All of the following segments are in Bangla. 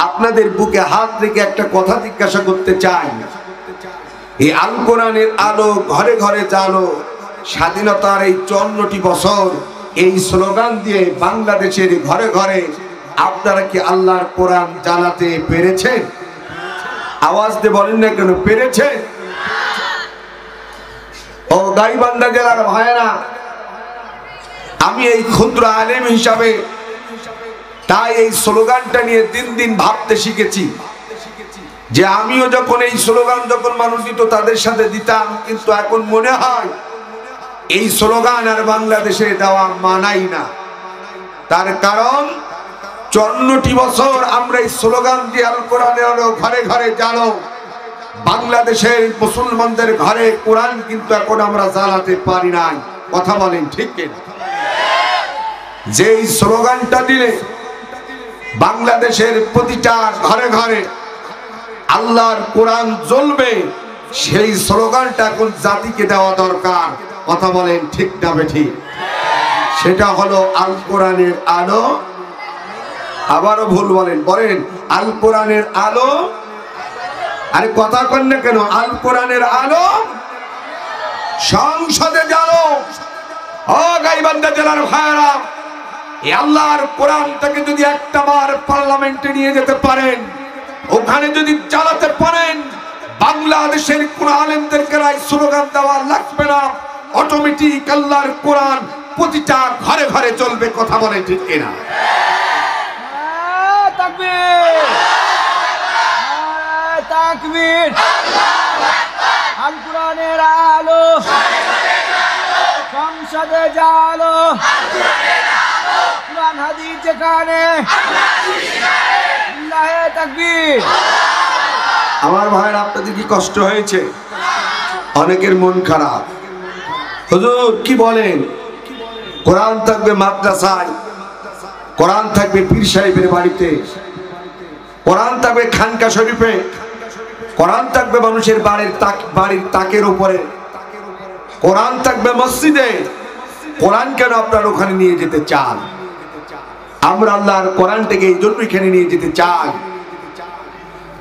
আপনাদের বুকে হাত রেখে একটা কথা জিজ্ঞাসা করতে চাই। এই আল কোরআনের আলো ঘরে ঘরে জানো, স্বাধীনতার এই 54টি বছর এই স্লোগান দিয়ে বাংলাদেশের ঘরে ঘরে আপনারা কি আল্লাহর কোরআন জানাতে পেরেছেন? আওয়াজ দিয়ে বলেন না কেন, পেরেছে? ও গাইবান্ধা জেলার ভাইয়েরা, আমি এই ক্ষুদ্র আলেম হিসাবে তাই এই স্লোগানটা নিয়ে দিন দিন ভাবতে শিখেছি যে আমিও যখন এই স্লোগান যখন মানুষ দিত তাদের সাথে দিতাম, কিন্তু এখন মনে হয় এই স্লোগান আর বাংলাদেশে দেওয়া মানাই না। তার কারণ 54টি বছর আমরা এই স্লোগান দিয়ে আল কোরআনে আলো ঘরে ঘরে জানো, বাংলাদেশের মুসলমানদের ঘরে কোরআন কিন্তু এখন আমরা জ্বালাতে পারি নাই। কথা বলেন ঠিক কিনা? যেই স্লোগানটা দিলে বাংলাদেশের প্রতিটা ঘরে ঘরে আল্লাহর কোরআন জ্বলবে, সেই স্লোগানটা এখন জাতিকে দেওয়া দরকার। কথা বলেন ঠিক না বেঠিক? সেটা হলো আল কোরআনের আলো। আবারও ভুল বলেন, বলেন আল কোরআনের আলো। আরে কথা কন না কেন? আল কোরআনের আলো সংসদে জ্বালো। ও গাইবান্ধা জেলার ভাইয়েরা, এই আল্লাহর কোরআনটাকে যদি একটা বার পার্লামেন্টে নিয়ে যেতে পারেন, ওখানে যদি চালাতে পারেন, বাংলাদেশের কোন আলেমদেরকে রায় স্লোগান দেওয়া লাগবে না, অটোমেটিক আল্লাহর কোরআন প্রতিটা ঘরে ঘরে চলবে। কথা বলে ঠিক কিনা? তাকবীর, তাকবীর। আল কোরআনের আলো সংসদে জালো, কোরআন হাদিস যেখানে, তাকবীর। আমার ভাইয়ের, আপনাদের কি কষ্ট হয়েছে? অনেকের মন খারাপ। হুজুর কি বলেন? কোরআন থাকবে মাদ্রাসায়, কোরআন থাকবে পীর সাহেবের বাড়িতে, কোরআন থাকবে খানকা শরীফে, কোরআন থাকবে মানুষের বাড়ির তাকের উপরে, কোরআন থাকবে মসজিদে। কোরআন কেন আপনারা ওখানে নিয়ে যেতে চান? আমরা আল্লাহর কোরআনটাকে এই জন্য এখানে নিয়ে যেতে চাই,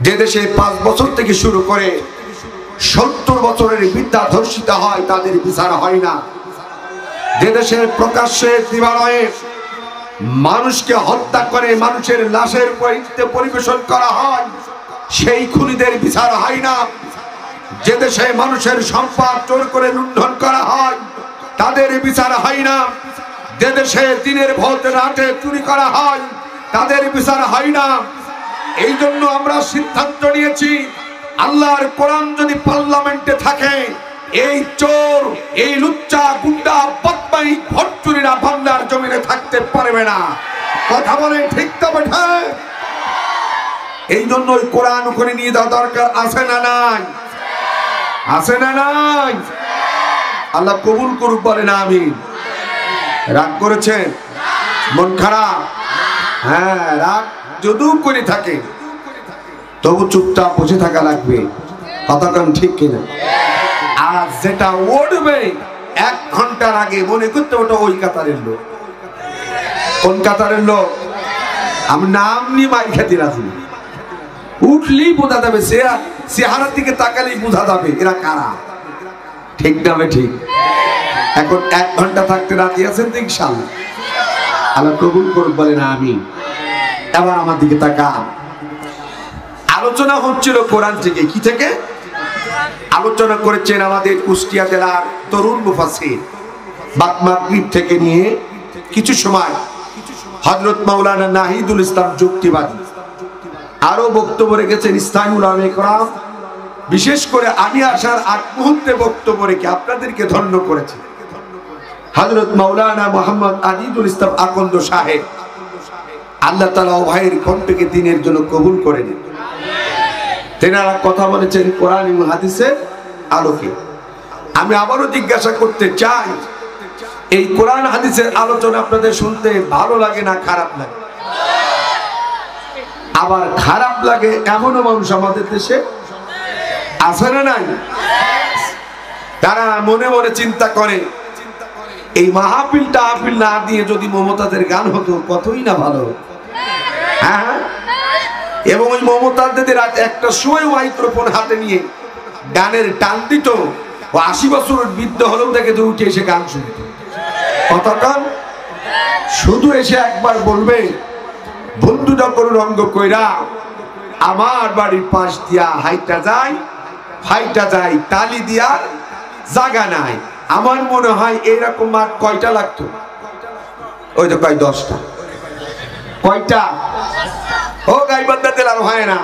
যে দেশে 5 বছর থেকে শুরু করে 70 বছরের বিদ্যা ধর্ষিত হয়, তাদের বিচার হয় না। যে দেশে প্রকাশ্যে দিবালয়ে মানুষকে হত্যা করে মানুষের লাশের পরিবেশন করা হয়, সেই খুনিদের বিচার হয় না। যে দেশে মানুষের সম্পদ চোর করে লুণ্ঠন করা হয়, তাদের বিচার হয় না। যে দেশে দিনের ভোট রাতে চুরি করা হয়, তাদের বিচার হয় না। এই জন্য আমরা সিদ্ধান্ত নিয়েছি, আল্লাহর কোরআন যদি পার্লামেন্টে থাকে, এই চোর, এই লুচ্চা, গুন্ডা, বদমাই, ভোট চুরিরা বাংলার জমিনে থাকতে পারবে না। কথা বলে ঠিক তো বেঠা? এই জন্য ওই কোরআন ওখানে নিয়ে যাওয়া দরকার আছে না নাই? আছে না নাই? আল্লাহ কবুল করুক, বলেন আমিন। রাগ করেছেন? মন খারাপ? হ্যাঁ, রাগ যদিও করে থাকে তবু চুপচাপ বসে থাকা লাগবে। কথা কন ঠিক কিনা? আর যেটা উঠবে 1 ঘন্টার আগে মনে করতে ওটা ওই কাতারের লোক। কোন কাতারের লোক? আমি নাম নিয়ে মাই খেতে রাখি, উঠলেই বোঝা যাবে, চেহারার দিকে তাকালেই বোঝা যাবে এরা কারা। ঠিক না? ঠিক। এখন 1 ঘন্টা থাকতে রাজি আছেন তো? ইনশাআল্লাহ আল্লাহ কবুল করুক, বলেন আমিন। এবার আমার দিকে তাকান। আলোচনা হচ্ছিল কোরআন থেকে। কি থেকে আলোচনা করেছেন? আমাদের কুষ্টিয়া জেলার তরুণ মুফাসসির বাদ মাগরিব থেকে নিয়ে কিছু সময় হযরত মাওলানা নাহিদুল ইসলাম যুক্তিবাদী, আরো বক্তব্য রেখেছেন ইসলামী উলামায়ে কেরাম। বিশেষ করে আমি আসার আগ মুহূর্তে বক্তব্য রেখে আপনাদেরকে ধন্য করেছি হযরত মাওলানা মুহাম্মদ আজিজুল ইসলাম আকন্দ সাহেব। আল্লাহ তাআলা ও ভাইয়ের কণ্ঠকে দ্বীনের জন্য কবুল করে নিন। তেনারা কথা বলেছেন কোরআন এবং হাদিসের আলোকে। আমি আবারও জিজ্ঞাসা করতে চাই, এই কোরআন হাদিসের আলোচনা আপনাদের শুনতে ভালো লাগে না খারাপ লাগে? আবার খারাপ লাগে এমনও মানুষ আমাদের দেশে আছে না নাই? তারা মনে মনে চিন্তা করে, এই মাহফিলটা আপিল না দিয়ে যদি মমতাজের গান হতো কতই না ভালো। হ্যাঁ, এবং ওই মমতাজদের রাত একটার সময় মাইক্রোফোন হাতে নিয়ে গানের টান দিত। ও 80 বছরের বৃদ্ধ হলেও দেখে তো উঠে এসে গান শুনত। কতক্ষণ শুধু এসে একবার বলবে, বন্ধুটা কোনো রঙ্গ কইরা আমার বাড়ির পাশ দিয়া হাইটা যায় ফাইটা যায়, তালি দিয়ার জায়গা নাই। আমার মনে হয় এইরকম মাঠ কয়টা লাগতো? ওই তো কয় 10টা। কয়টা? ও গাইবান্ধা জেলার হয় না।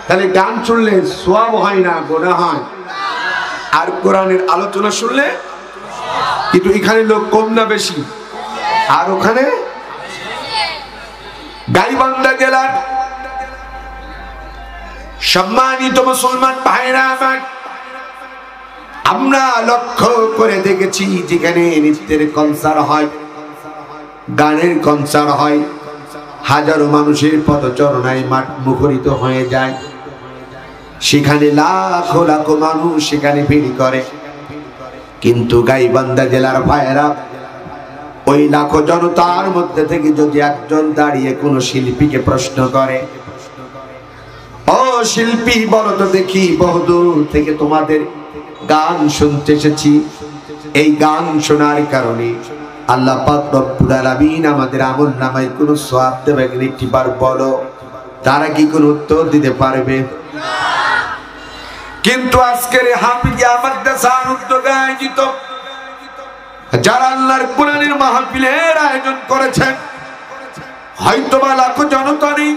তাহলে গান শুনলে সোয়াব হয় না, গোনা হয়। আর কোরআনের আলোচনা শুনলে, কিন্তু এখানে লোক কম না বেশি? আর ওখানে গাইবান্ধা জেলার সম্মানিত মুসলমান ভাইরা আমার, আমরা লক্ষ্য করে দেখেছি যেখানে নৃত্যের কনসার্ট হয়, গানের কনসার্ট হয়, হাজারো মানুষের পদচারণায় মাঠ মুখরিত হয়ে যায়। সেখানে লাখো লাখো মানুষ সেখানে ভিড় করে। কিন্তু গাইবান্ধা জেলার ভাইয়েরা, ওই লাখো জনতার মধ্যে থেকে যদি একজন দাঁড়িয়ে কোন শিল্পীকে প্রশ্ন করে, ও শিল্পী বলো তো দেখি, বহুদূর থেকে তোমাদের গান শুনতে এসেছি, এই গান শোনার কারণে আল্লাহ পাক রব্বুল আলামিন আমাদের আমলনামায় কোন সওয়াব দেবে কিনা একটিবার বলো। তারা কি কোন উত্তর দিতে পারবে? কিন্তু আজকের হাফিজিয়া মাদ্রাসার উদ্যোগে আয়োজিত যারা আল্লাহর কোরআনের মাহফিলের আয়োজন করেছেন, হয়তোবা লাখো জনতা নেই,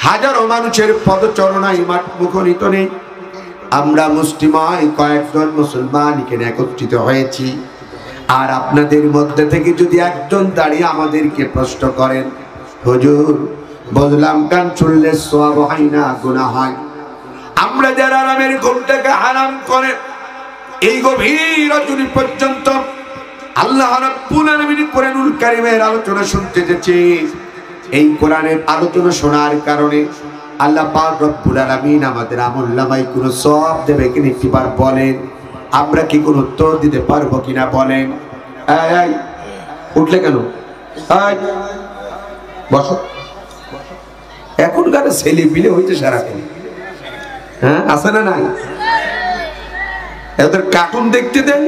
হাজারো মানুষের পদচারণায় মাঠ মুখরিত নেই, আমরা মুসলিমায় কয়েকজন মুসলমান এখানে একত্রিত হয়েছি। আর আপনাদের মধ্যে থেকে যদি একজন দাঁড়িয়ে আমাদেরকে প্রশ্ন করেন, হুজুর বললাম গান শুনলে সওয়াব হয় না গুনাহ হয়, আমরা যারা আরামের ঘুমটাকে হারাম করে এই গভীর রজনী পর্যন্ত আল্লাহ রাব্বুল আলামিন কোরআনুল কারীমের আলোচনা শুনতে এসেছি, এই কোরআনের আলোচনা শোনার কারণে আল্লাহ পাক রব্বুল আলামিন আমাদের আমলনামায় কোন সওয়াব দেবে কিনা একবার বলেন। আমরা কি কোন উত্তর দিতে পারবো কিনা বলেন? এই উঠলে কেন? বসো। এখনকার ছেলে পিলে হইতে সারাক্ষণ, হ্যাঁ আছে না নাই? এদের কার্টুন দেখতে দেন,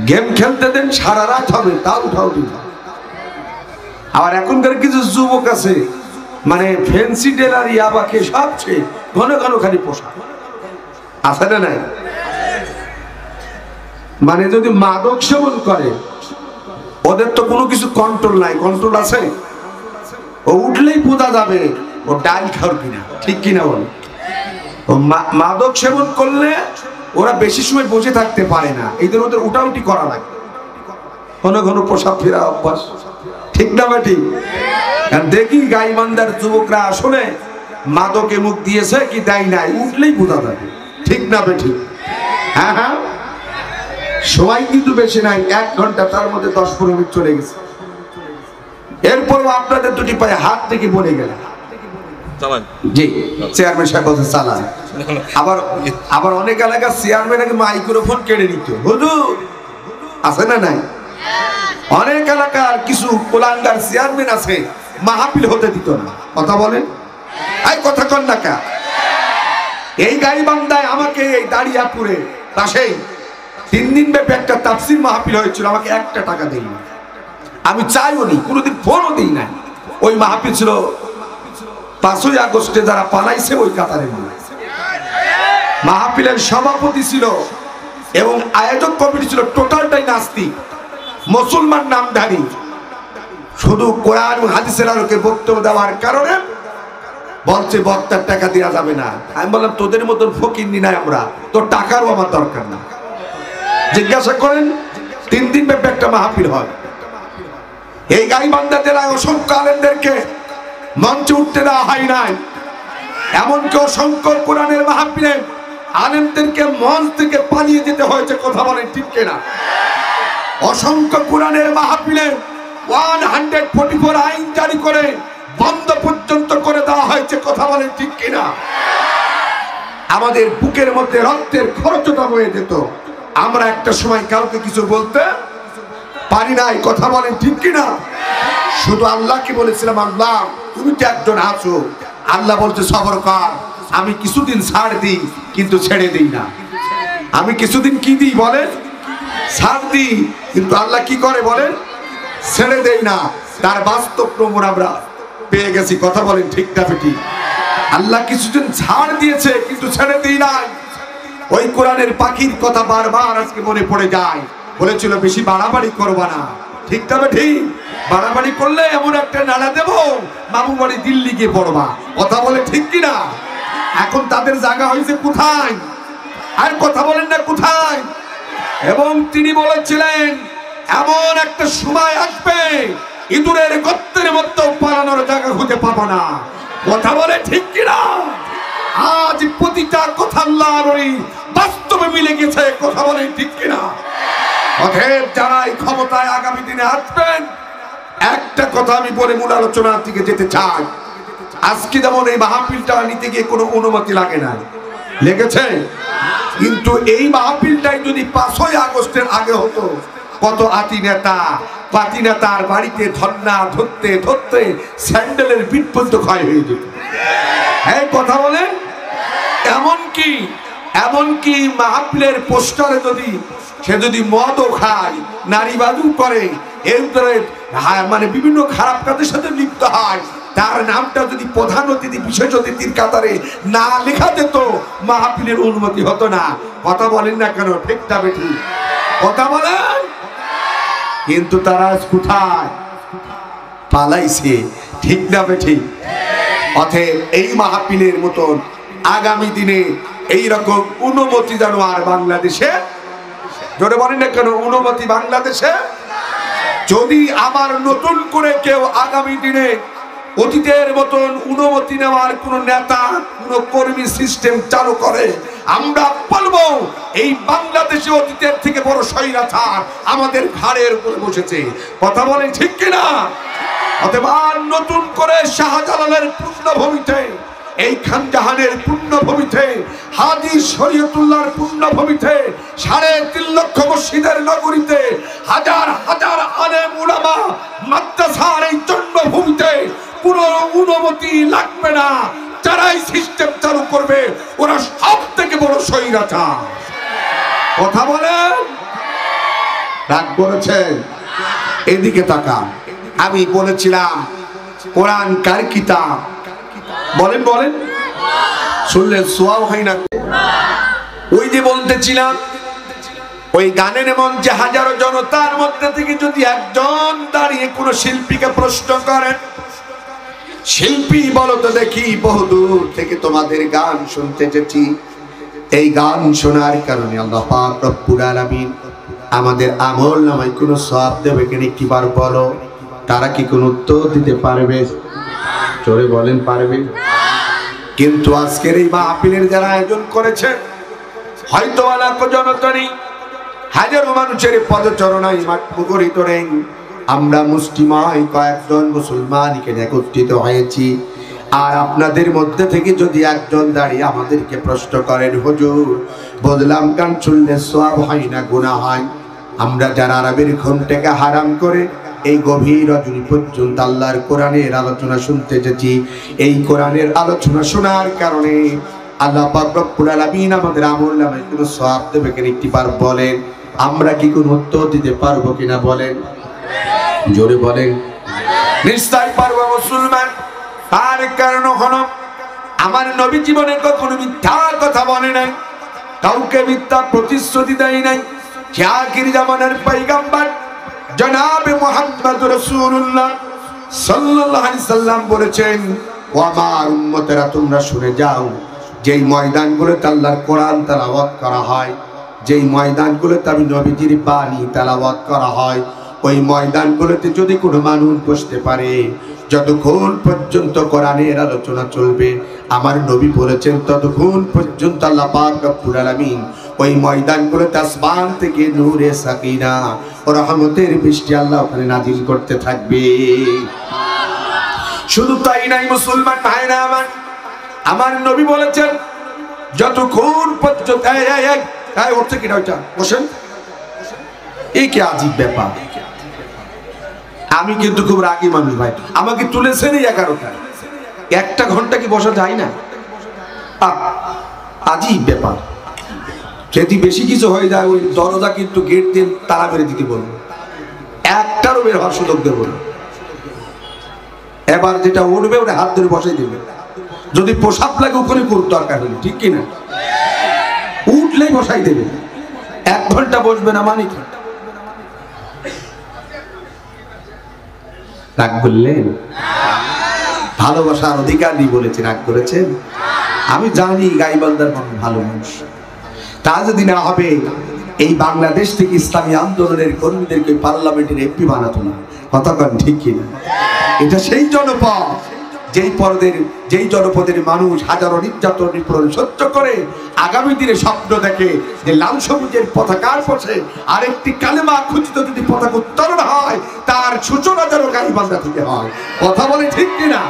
গেম খেলতে দেন, সারা রাত হবে, তা উঠাও দিন। আবার এখনকার কিছু যুবক আছে, মানে ফ্যান্সি টেলার ইয়াবাকে সবচেয়ে ঘন ঘন খালি পোশাক, আছে না নাই? মানে যদি মাদক সেবন করে, ওদের তো কোনো কিছু কন্ট্রোল নাই। কন্ট্রোল আছে? ও উঠলেই বোঝা যাবে ও ডাল খাওয়ার কিনা, ঠিক কিনা বলে? ও মাদক সেবন করলে ওরা বেশি সময় বসে থাকতে পারে না, এই জন্য ওদের উঠাউটি করা লাগে, ঘন ঘন পোশাক ফেরা অভ্যাস, ঠিক না বেটি? দেখি গাইবান্ধার যুবকরা আসলে মাদকে মুখ দিয়েছে কি দেয় নাই, উঠলেই বোঝা যাবে, ঠিক না বেটি? হ্যাঁ হ্যাঁ, সময় কিন্তু বেশি নাই, 1 ঘন্টা, তার মধ্যে 10-15 মিনিট চলে গেছে। এরপরও আপনাদের দুটি পায়ে হাত থেকে বলে গেল, জি চেয়ারম্যান সাহেব বলছে চালান। আবার অনেক এলাকার চেয়ারম্যানকে মাইক্রোফোন কেড়ে নিত, হুজুর আছে না নাই? অনেক এলাকার কিছু কোলাঙ্গার চেয়ারম্যান আছে, মাহফিল হতে দিত না। কথা বলেন, এই কথা কন না কা? এই গাইবান্ধায় আমাকে এই দাঁড়িয়াপুরে পাশেই 3 দিন ব্যাপী একটা তাফসীর মাহফিল হয়েছিল, আমাকে 1 টাকা দেয়নি, আমি চাইও নি, কোনোদিন ফোনও দিই নাই। ওই মাহফিল ছিল 5ই আগস্টে যারা পালাইছে ওই কাতারে। মাহফিলের সভাপতি ছিল এবং আয়োজক কমিটি ছিল টোটালটাই নাস্তিক, মুসলমান নামধারী। শুধু কোরআন ও হাদিসের আলোকে বক্তব্য দেওয়ার কারণে বলছে বক্তার টাকা দেওয়া যাবে না। আমি বললাম তোদের মতন ফকিন্নি নাই আমরা, তোর টাকারও আমার দরকার না। জিজ্ঞাসা করেন, 3 দিন ব্যাপী একটা মাহফিল হয়। এই গাইবান্ধা জেলায় অসংখ্য আলেমদেরকে মঞ্চে উঠতে দেওয়া হয় নাই, এমনকি অসংখ্য কোরআনের মাহফিলে আলেমদেরকে মঞ্চ থেকে পালিয়ে যেতে হয়েছে। কথা বলেন ঠিক কিনা? অসংখ্য কোরআনের মাহফিলে 144 আইন জারি করে বন্ধ পর্যন্ত করে দেওয়া হয়েছে। কথা বলেন ঠিক কিনা? আমাদের বুকের মধ্যে রক্তের খরচটা বয়ে যেত, আমরা একটা সময় কাউকে কিছু বলতে পারি নাই। কথা বলেন ঠিক কিনা? শুধু আল্লাহকে বলেছিলাম, আল্লাহ তুমি তো একজন আছো, আল্লাহ বলছে সবর কর, আমি কিছুদিন ছাড় দিই কিন্তু ছেড়ে দিই না। আমি কিছুদিন কি দিই বলেন? ছাড় দিই, কিন্তু আল্লাহ কি করে বলেন? ছেড়ে দেই না। তার বাস্তব প্রমাণ আমরা পেয়ে গেছি। কথা বলেন ঠিক না বেটি? আল্লাহ কিছুদিন ছাড় দিয়েছে কিন্তু ছেড়ে দিই নাই। ওই কোরআনের পাখির কথা বারবার আজকে মনে পড়ে যায়। বলেছিল বেশি বাড়াবাড়ি করবা না, ঠিক তবে ঠিক। বাড়াবাড়ি করলে এমন একটা নাড়া দেবো, মামু বাড়ি দিল্লি গিয়ে পড়বা। কথা বলে ঠিক কিনা? এখন তাদের জায়গা হয়েছে কোথায়? আর কথা বলেন না কোথায়? এবং তিনি বলেছিলেন এমন একটা সময় আসবে ইঁদুরের গর্তের মধ্যে পালানোর জায়গা খুঁজে পাবো না। কথা বলে ঠিক কিনা? আজ প্রতিটা কথা আল্লাহর বাস্তবে মিলে গেছে। কথা বলে ঠিক কিনা? অতএব যারা এই ক্ষমতায় আগামী দিনে আসবেন, একটা কথা আমি বলে মূল আলোচনার দিকে যেতে চাই। আজকে যেমন এই মাহফিলটা নিতে গিয়ে কোনো অনুমতি লাগে না, লেগেছে, কিন্তু এই মাহফিলটাই যদি 5ই আগস্টের আগে হতো, কত আতি নেতা পাতি নেতার বাড়িতে ধর্না ধরতে ধরতে স্যান্ডেলের পিঠ পর্যন্ত ক্ষয় হয়ে যেত। হ্যাঁ কথা বলেন? এমনকি মাহফিলের পোস্টারে সে যদি মদও খায়, নারীবাদও করে, এরপরে মানে বিভিন্ন খারাপ কাজের সাথে লিপ্ত হয়, তার নামটা যদি প্রধান অতিথি বিশেষ অতিথির কাতারে না লেখা যেত, মাহফিলের অনুমতি হতো না। কথা বলেন না কেন? ঠিকটা বেঠি? কথা বলেন। কিন্তু তারা কোথায় পালাইছে? ঠিক না বেঠি? অতএব এই মাহফিলের মতন আগামী দিনে এইরকম অনুমতি যেন আর বাংলাদেশে, জোরে বলেন না কেন, অনুমতি বাংলাদেশে যদি আবার নতুন করে কেউ আগামী দিনে অতীতের মতন অনুমতি নেওয়ার কোন নেতা, কোন কর্মী সিস্টেম চালু করে, আমরা বলবো এই বাংলাদেশে অতীতের থেকে বড় স্বৈরাচার আমাদের ঘাড়ের উপরে বসেছে। কথা বলেন ঠিক কিনা? অতএব নতুন করে শাহজালালের পুণ্যভূমিতে, এই খানজাহানের পুণ্যভূমিতে, হাজী শরীয়তুল্লাহর পুণ্যভূমিতে, 3.5 লক্ষ মসজিদের নগরীতে, হাজার হাজার আলেম উলামা মাদ্রাসার এই জন্মভূমিতে পুরো অনুমতি লাগবে না। যারাই সিস্টেম চালু করবে ওরা সব থেকে বড় স্বৈরাচার। কথা বলেন? রাগ করেছেন? এদিকে তাকান। আমি বলেছিলাম কোরআন কার কিতাব? বলেন বলেন, শুনলেন সোয়াব হয় না? ওই যে বলতেছিলাম, ওই গানের মঞ্চে হাজারো জনতার মধ্যে থেকে যদি একজন দাঁড়িয়ে কোন শিল্পীকে প্রশ্ন করেন, শিল্পী বলো তো দেখি, বহুদূর থেকে তোমাদের গান শুনতে এসেছি, এই গান শোনার কারণে আল্লাহ পাক রব্বুল আলামিন আমাদের আমল নামায় কোনো সওয়াব দেবে কিনা একটিবার বলো। তারা কি কোনো উত্তর দিতে পারবে? জোরে বলেন পারবে? কিন্তু আজকের এই মাহফিলের যারা আয়োজন করেছে, হয়তো লাখো জনতা নেই, হাজারো মানুষের পদচরণায় মুখরিত নেই, আমরা মুসলিমাই কয়েকজন মুসলমান এখানে একত্রিত হয়েছি। আর আপনাদের মধ্যে থেকে যদি একজন দাঁড়িয়ে আমাদেরকে প্রশ্ন করেন, হুজুর বদলাম গান শুনলে সওয়াব হয় না গুনাহ হয়? আমরা যারা আরবের ঘুমটাকে হারাম করে এই গভীর রজনী পর্যন্ত আল্লাহর কোরআনের আলোচনা শুনতে এসেছি, এই কোরআনের আলোচনা শোনার কারণে আল্লাহ পাক রব্বুল আলামিন আমাদের আমল নামায় কোনো সওয়াব দেবে কিনা একটিবার বলেন। আমরা কি কোনো উত্তর দিতে পারবো কিনা বলেন? জোরে বলেন। নিশ্চয় পারবো মুসলমান। তার কারণ হলো আমার নবী জীবনে কখনো মিথ্যা কথা বলে নাই, কাউকে মিথ্যা প্রতিশ্রুতি দেয় নাই। আখির জামানার পয়গম্বর জনাবে মুহাম্মদ রাসূলুল্লাহ সাল্লাল্লাহু আলাইহি সাল্লাম বলেছেন, ও আমার উম্মতেরা তোমরা শুনে যাও, যেই ময়দানগুলোতে আল্লাহর কোরআন তেলাওয়াত করা হয়, যেই ময়দানগুলোতে আমি নবীজির বাণী তেলাওয়াত করা হয়, ওই ময়দানগুলোতে যদি কোনো মানুষ বসতে পারে, যতক্ষণ পর্যন্ত কোরআনের আলোচনা চলবে, আমার নবী বলেছেন ততক্ষণ পর্যন্ত আল্লাহ পাক রব্বুল আলামিন ওই ময়দানগুলোতে আসমান থেকে নূরে সাকিনা ও রহমতের বৃষ্টি আল্লাহ ওখানে নাজিল করতে থাকবে। শুধু তাই নাই মুসলমান ভাইরা আমার নবী বলেছেন যতক্ষণ পর্যন্ত উঠছে কিনা ওইটা বসেন, এই কি আজীব ব্যাপার। আমি কিন্তু খুব রাগী মানুষ ভাই, আমাকে তুলেছেন এই 11টায়, একটা ঘন্টা কি বসা যায় না? আজীব ব্যাপার। যদি বেশি কিছু হয়ে যায় ওই দরজা কিন্তু গেট দিয়ে তালা মেরে দিতে বলবো, একটারও বের হওয়ার সুযোগ দেবো না। এবার যেটা উঠবে ওটা হাত ধরে বসাই দেবে, যদি পোশাক লাগে ওখানে করতে দরকার হলে, ঠিক কিনা? উঠলেই বসাই দেবে, 1 ঘন্টা বসবে না মানে কি? রাগ করলেন? ভালোবাসার অধিকার নিয়ে বলেছে, রাগ করেছেন? আমি জানি গাইবান্ধার মানুষ ভালো মানুষ, তা যদি না হবে এই বাংলাদেশ থেকে ইসলামী আন্দোলনের কর্মীদেরকে পার্লামেন্টের এমপি বানাতো না। কথা কন ঠিক কিনা? এটা সেই জনপদ যেই জনপদের মানুষ হাজারো নির্যাতন নিপীড়ন সহ্য করে আগামী দিনে স্বপ্ন দেখে যে লাল সবুজের পতাকার পাশে আরেকটি কালেমা খচিত যদি পতাকা উত্তোলন হয়, তার সূচনা যেন গাইবান্ধা থেকে হয়। কথা বলে ঠিক কিনা?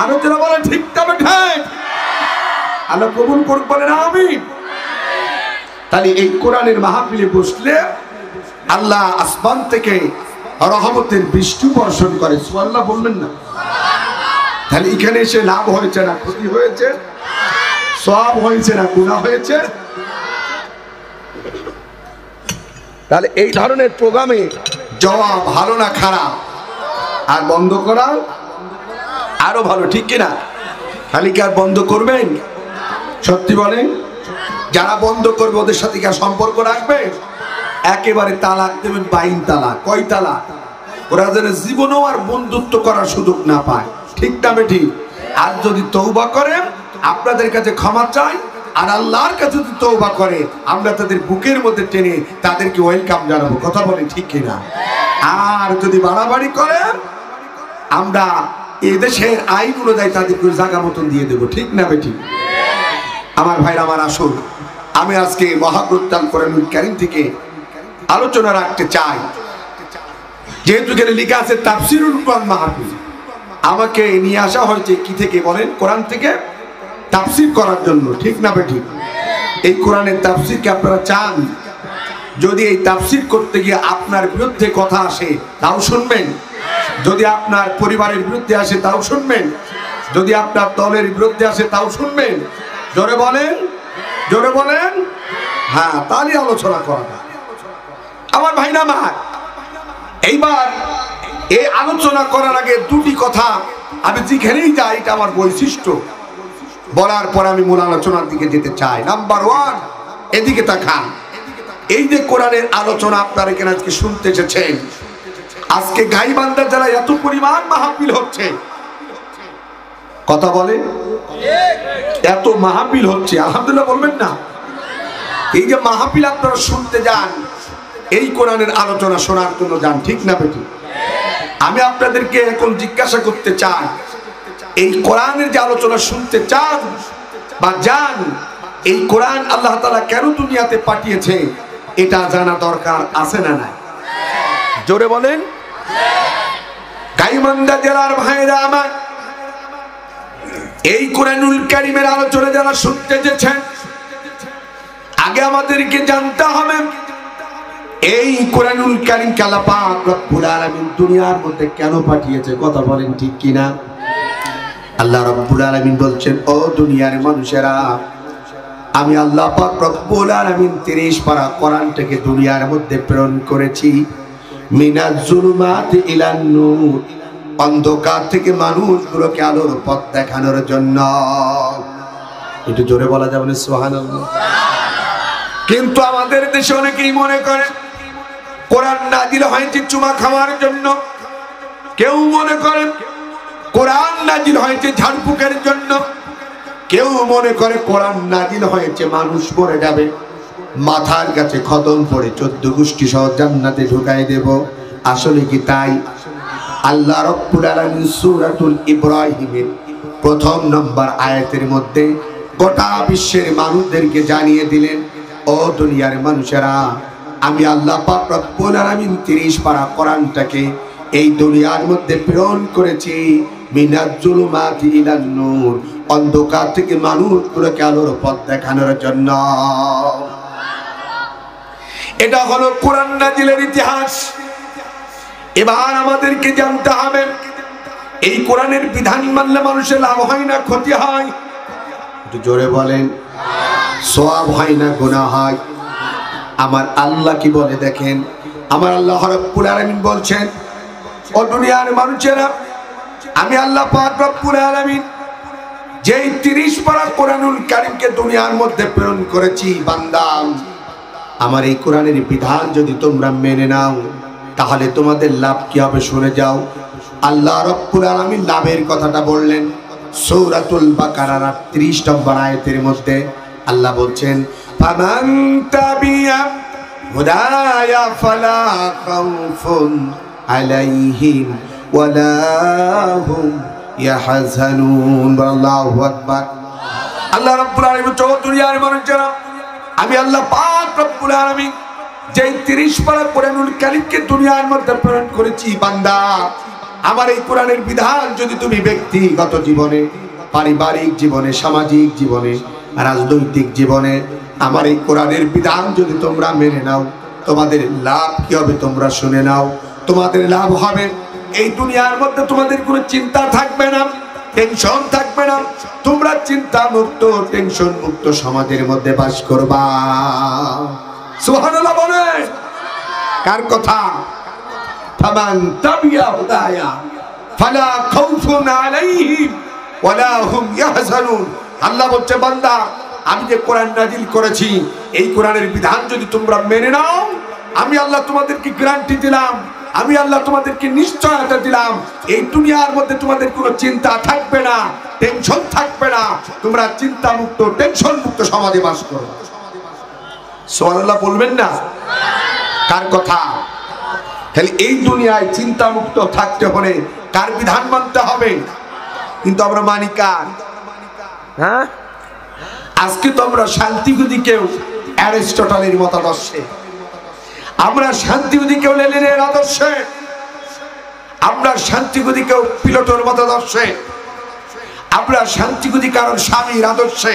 আরো যারা বলে ঠিক তবে ঠিক, আল্লাহ কবুল করুক, বলেন আমিন। তাহলে এই কোরআনের মাহফিলে বসলে আল্লাহ আসমান থেকে রহমতের বৃষ্টি বর্ষণ করে, সুবহানাল্লাহ বলবেন না? তাহলে এখানে এসে লাভ হয়েছে না ক্ষতি হয়েছে? সওয়াব হয়েছে না গুনাহ হয়েছে? তাহলে এই ধরনের প্রোগ্রামে জবাব ভালো না খারাপ, আর বন্ধ করা আরো ভালো, ঠিক কিনা? খালি কি আর বন্ধ করবেন? সত্যি বলেন, যারা বন্ধ করবে ওদের সাথে কি আর সম্পর্ক রাখবে? একেবারে তালাক দেবেন, বাইন তালাক। কয় তালাক? ওরা যেন জীবনেও আর বন্ধুত্ব করার সুযোগ না পায়, ঠিক না বেঠিক? আর যদি তওবা করে আপনাদের কাছে ক্ষমা চাই, আর আল্লাহর কাছে যদি তওবা করে আমরা তাদের বুকের মধ্যে টেনে তাদেরকে ওয়েলকাম জানাবো। কথা বলেন ঠিক কিনা? আর যদি বাড়াবাড়ি করে আমরা এদেশের আইন অনুযায়ী তাদেরকে জায়গা মতন দিয়ে দেবো, ঠিক না বেঠিক? আমার ভাইরা আমার, আসুন আমি আজকে মহাগ্রন্থাল কোরআনুল কারীম থেকে আলোচনা রাখতে চাই। যেহেতু এখানে লেখা আছে তাফসীরুল কোরআন মাহফিল, আমাকে নিয়ে আসা হয়েছে কি থেকে বলেন? কোরআন থেকে তাফসীর করার জন্য, ঠিক না বেঠিক? এই কোরআনের তাফসীরকে আপনারা চান? যদি এই তাফসীর করতে গিয়ে আপনার বিরুদ্ধে কথা আসে তাও শুনবেন, যদি আপনার পরিবারের বিরুদ্ধে আসে তাও শুনবেন, যদি আপনার দলের বিরুদ্ধে আসে তাও শুনবেন। জোরে বলেন, জোরে বলেন। হ্যাঁ, তাহলে আলোচনা করা যায়। আমার ভাই না মা, এইবার এই আলোচনা করার আগে দুটি কথা আমি যেখানেই যাই, এটা আমার বৈশিষ্ট্য, বলার পর আমি মূল আলোচনার দিকে যেতে চাই। নাম্বার 1, এদিকে তাকান। এই যে কোরআনের আলোচনা আপনারা এখানে আজকে শুনতে এসেছেন, আজকে গাইবান্ধা জেলায় এত পরিমাণ মাহফিল হচ্ছে, কথা বলে এত মাহফিল হচ্ছে, আলহামদুলিল্লাহ বলবেন না? এই যে মাহফিল আপনারা শুনতে যান, এই কোরআনের আলোচনা শোনার জন্য যান, ঠিক না বেঠিক? আমি আপনাদেরকে এখন জিজ্ঞাসা করতে চাই, এই কোরআনের যে আলোচনা শুনতে চান বা যান, এই কোরআন আল্লাহ তাআলা কেন দুনিয়াতে পাঠিয়েছে এটা জানা দরকার আছে না নাই? জোরে বলেন। গাইবান্ধা জেলার ভাইরা আমার, এই কোরআনুল কারীমের আলোচনা যারা শুনতে যেছেন, আগে আমাদেরকে জানতে হবে এই কোরআনুল কারীমকে আল্লাহ পাক রব্বুল আলামিন দুনিয়ার মধ্যে কেন পাঠিয়েছে। কথা বলেন ঠিক কিনা? আল্লাহ রব্বুল আলামিন বলছেন, ও দুনিয়ার মানুষেরা, আমি আল্লাহ পাক রব্বুল আলামিন 30 পারা কোরআনটাকে দুনিয়ার মধ্যে প্রেরণ করেছি মিনাজ জুলুমাতি ইলান নূর, অন্ধকার থেকে মানুষগুলোকে আলোর পথ দেখানোর জন্য। একটু জোরে বলা যাবে না সুবহানাল্লাহ? কিন্তু আমাদের দেশে অনেকেই মনে করে কোরআন নাজিল হয়েছে চুমা খাওয়ার জন্য, কেউ মনে করে কোরআন নাজিল হয়েছে ঝাড়ফুঁকের জন্য, কেউ মনে করে কোরআন নাজিল হয়েছে মানুষ মরে যাবে, মাথার কাছে খতম পড়ে 14 গোষ্ঠী সহ জান্নাতে ঢুকাই দেব। আসলে কি তাই? আল্লাহ রাব্বুল আলামিন সূরাতুল ইব্রাহিমের 1 নম্বর আয়াতের মধ্যে গোটা বিশ্বের মানুষদেরকে জানিয়ে দিলেন, ও দুনিয়ার মানুষেরা, আমি আল্লাহ পাক রব্বুল আলামিন 30 পারা কোরআনটাকে এই দুনিয়ার মধ্যে প্রেরণ করেছি মিনাজ জুলুমাতি ইলান নূর, অন্ধকার থেকে মানুষগুলোকে আলোর পথ দেখানোর জন্য। এটা হলো কোরআন নাজিলের ইতিহাস। এবার আমাদেরকে জানতে হবে এই কোরআনের বিধান মানলে মানুষের লাভ হয় না ক্ষতি হয়? একটু জোরে বলেন। সওয়াব হয় না গুনাহ হয়? আমার আল্লাহ কি বলে দেখেন, আমার আল্লাহ রাব্বুল আলামিন বলছেন, ও দুনিয়ার মানুষেরা, আমি আল্লাহ পাক রব্বুল আলামিন যেই 30 পারা কোরআনুল কারীমকে দুনিয়ার মধ্যে প্রেরণ করেছি, বান্দা আমার এই কোরআনের বিধান যদি তোমরা মেনে নাও তাহলে তোমাদের লাভ কি হবে শুনে যাও। আল্লাহ রাব্বুল আলামিন লাভের কথাটা বললেন সূরাতুল বাকারার 30 নম্বর আয়াতের মধ্যে। আল্লাহ বলছেন, ফামান তাবিয়া হুদায়া ফালা খাউফুন আলাইহিম ওয়ালা হুম ইয়াহজানুন। আল্লাহু আকবার। আল্লাহ রাব্বুল আলামিন দুনিয়ার মানুষেরা, আমি আল্লাহ পাক রব্বুল আলামিন যেই 30 পারা কোরআনুল কারীমকে দুনিয়ার মধ্যে প্রেরণ করেছি, বান্দা আমার এই কোরআনের বিধান যদি তুমি ব্যক্তিগত জীবনে, পারিবারিক জীবনে, সামাজিক জীবনে, রাজনৈতিক জীবনে আমার এই কোরআনের বিধান যদি তোমরা মেনে নাও, তোমাদের লাভ কি হবে তোমরা শুনে নাও। তোমাদের লাভ হবে এই দুনিয়ার মধ্যে তোমাদের কোনো চিন্তা থাকবে না, টেনশন থাকবে না, তোমরা চিন্তা মুক্ত টেনশন মুক্ত সমাজের মধ্যে বাস করবা। সুবহানাল্লাহ বলে। কার কথা? ফামান তাবিয়া হুদায়া ফালা খাউফুন আলাইহিম ওয়ালা হুম ইয়াহজানুন। আল্লাহ বলছে, বান্দা আমি যে কোরআন নাজিল করেছি এই কোরআনের বিধান যদি তোমরা মেনে নাও, আমি আল্লাহ তোমাদেরকে গ্যারান্টি দিলাম, আমি আল্লাহ তোমাদেরকে নিশ্চয়তা দিলাম, এই দুনিয়ার মধ্যে তোমাদের কোনো চিন্তা থাকবে না, টেনশন থাকবে না, তোমরা চিন্তা মুক্ত টেনশন মুক্ত সমাজে বাস করবে। সুবহানাল্লাহ বলবেন না? কার কথা? তাহলে এই দুনিয়ায় চিন্তা মুক্ত থাকতে হলে কার বিধান মানতে হবে? কিন্তু আমরা মানি কার? হ্যাঁ, আজকে তো আমরা শান্তিবাদী কেউ অ্যারিস্টটলের মতাদর্শে, আমরা শান্তিবাদী কেউ লেনিনের আদর্শে, আমরা শান্তিবাদী কেউ প্লেটোর মতাদর্শে, আমরা শান্তিবাদী কারণ স্বামীর আদর্শে,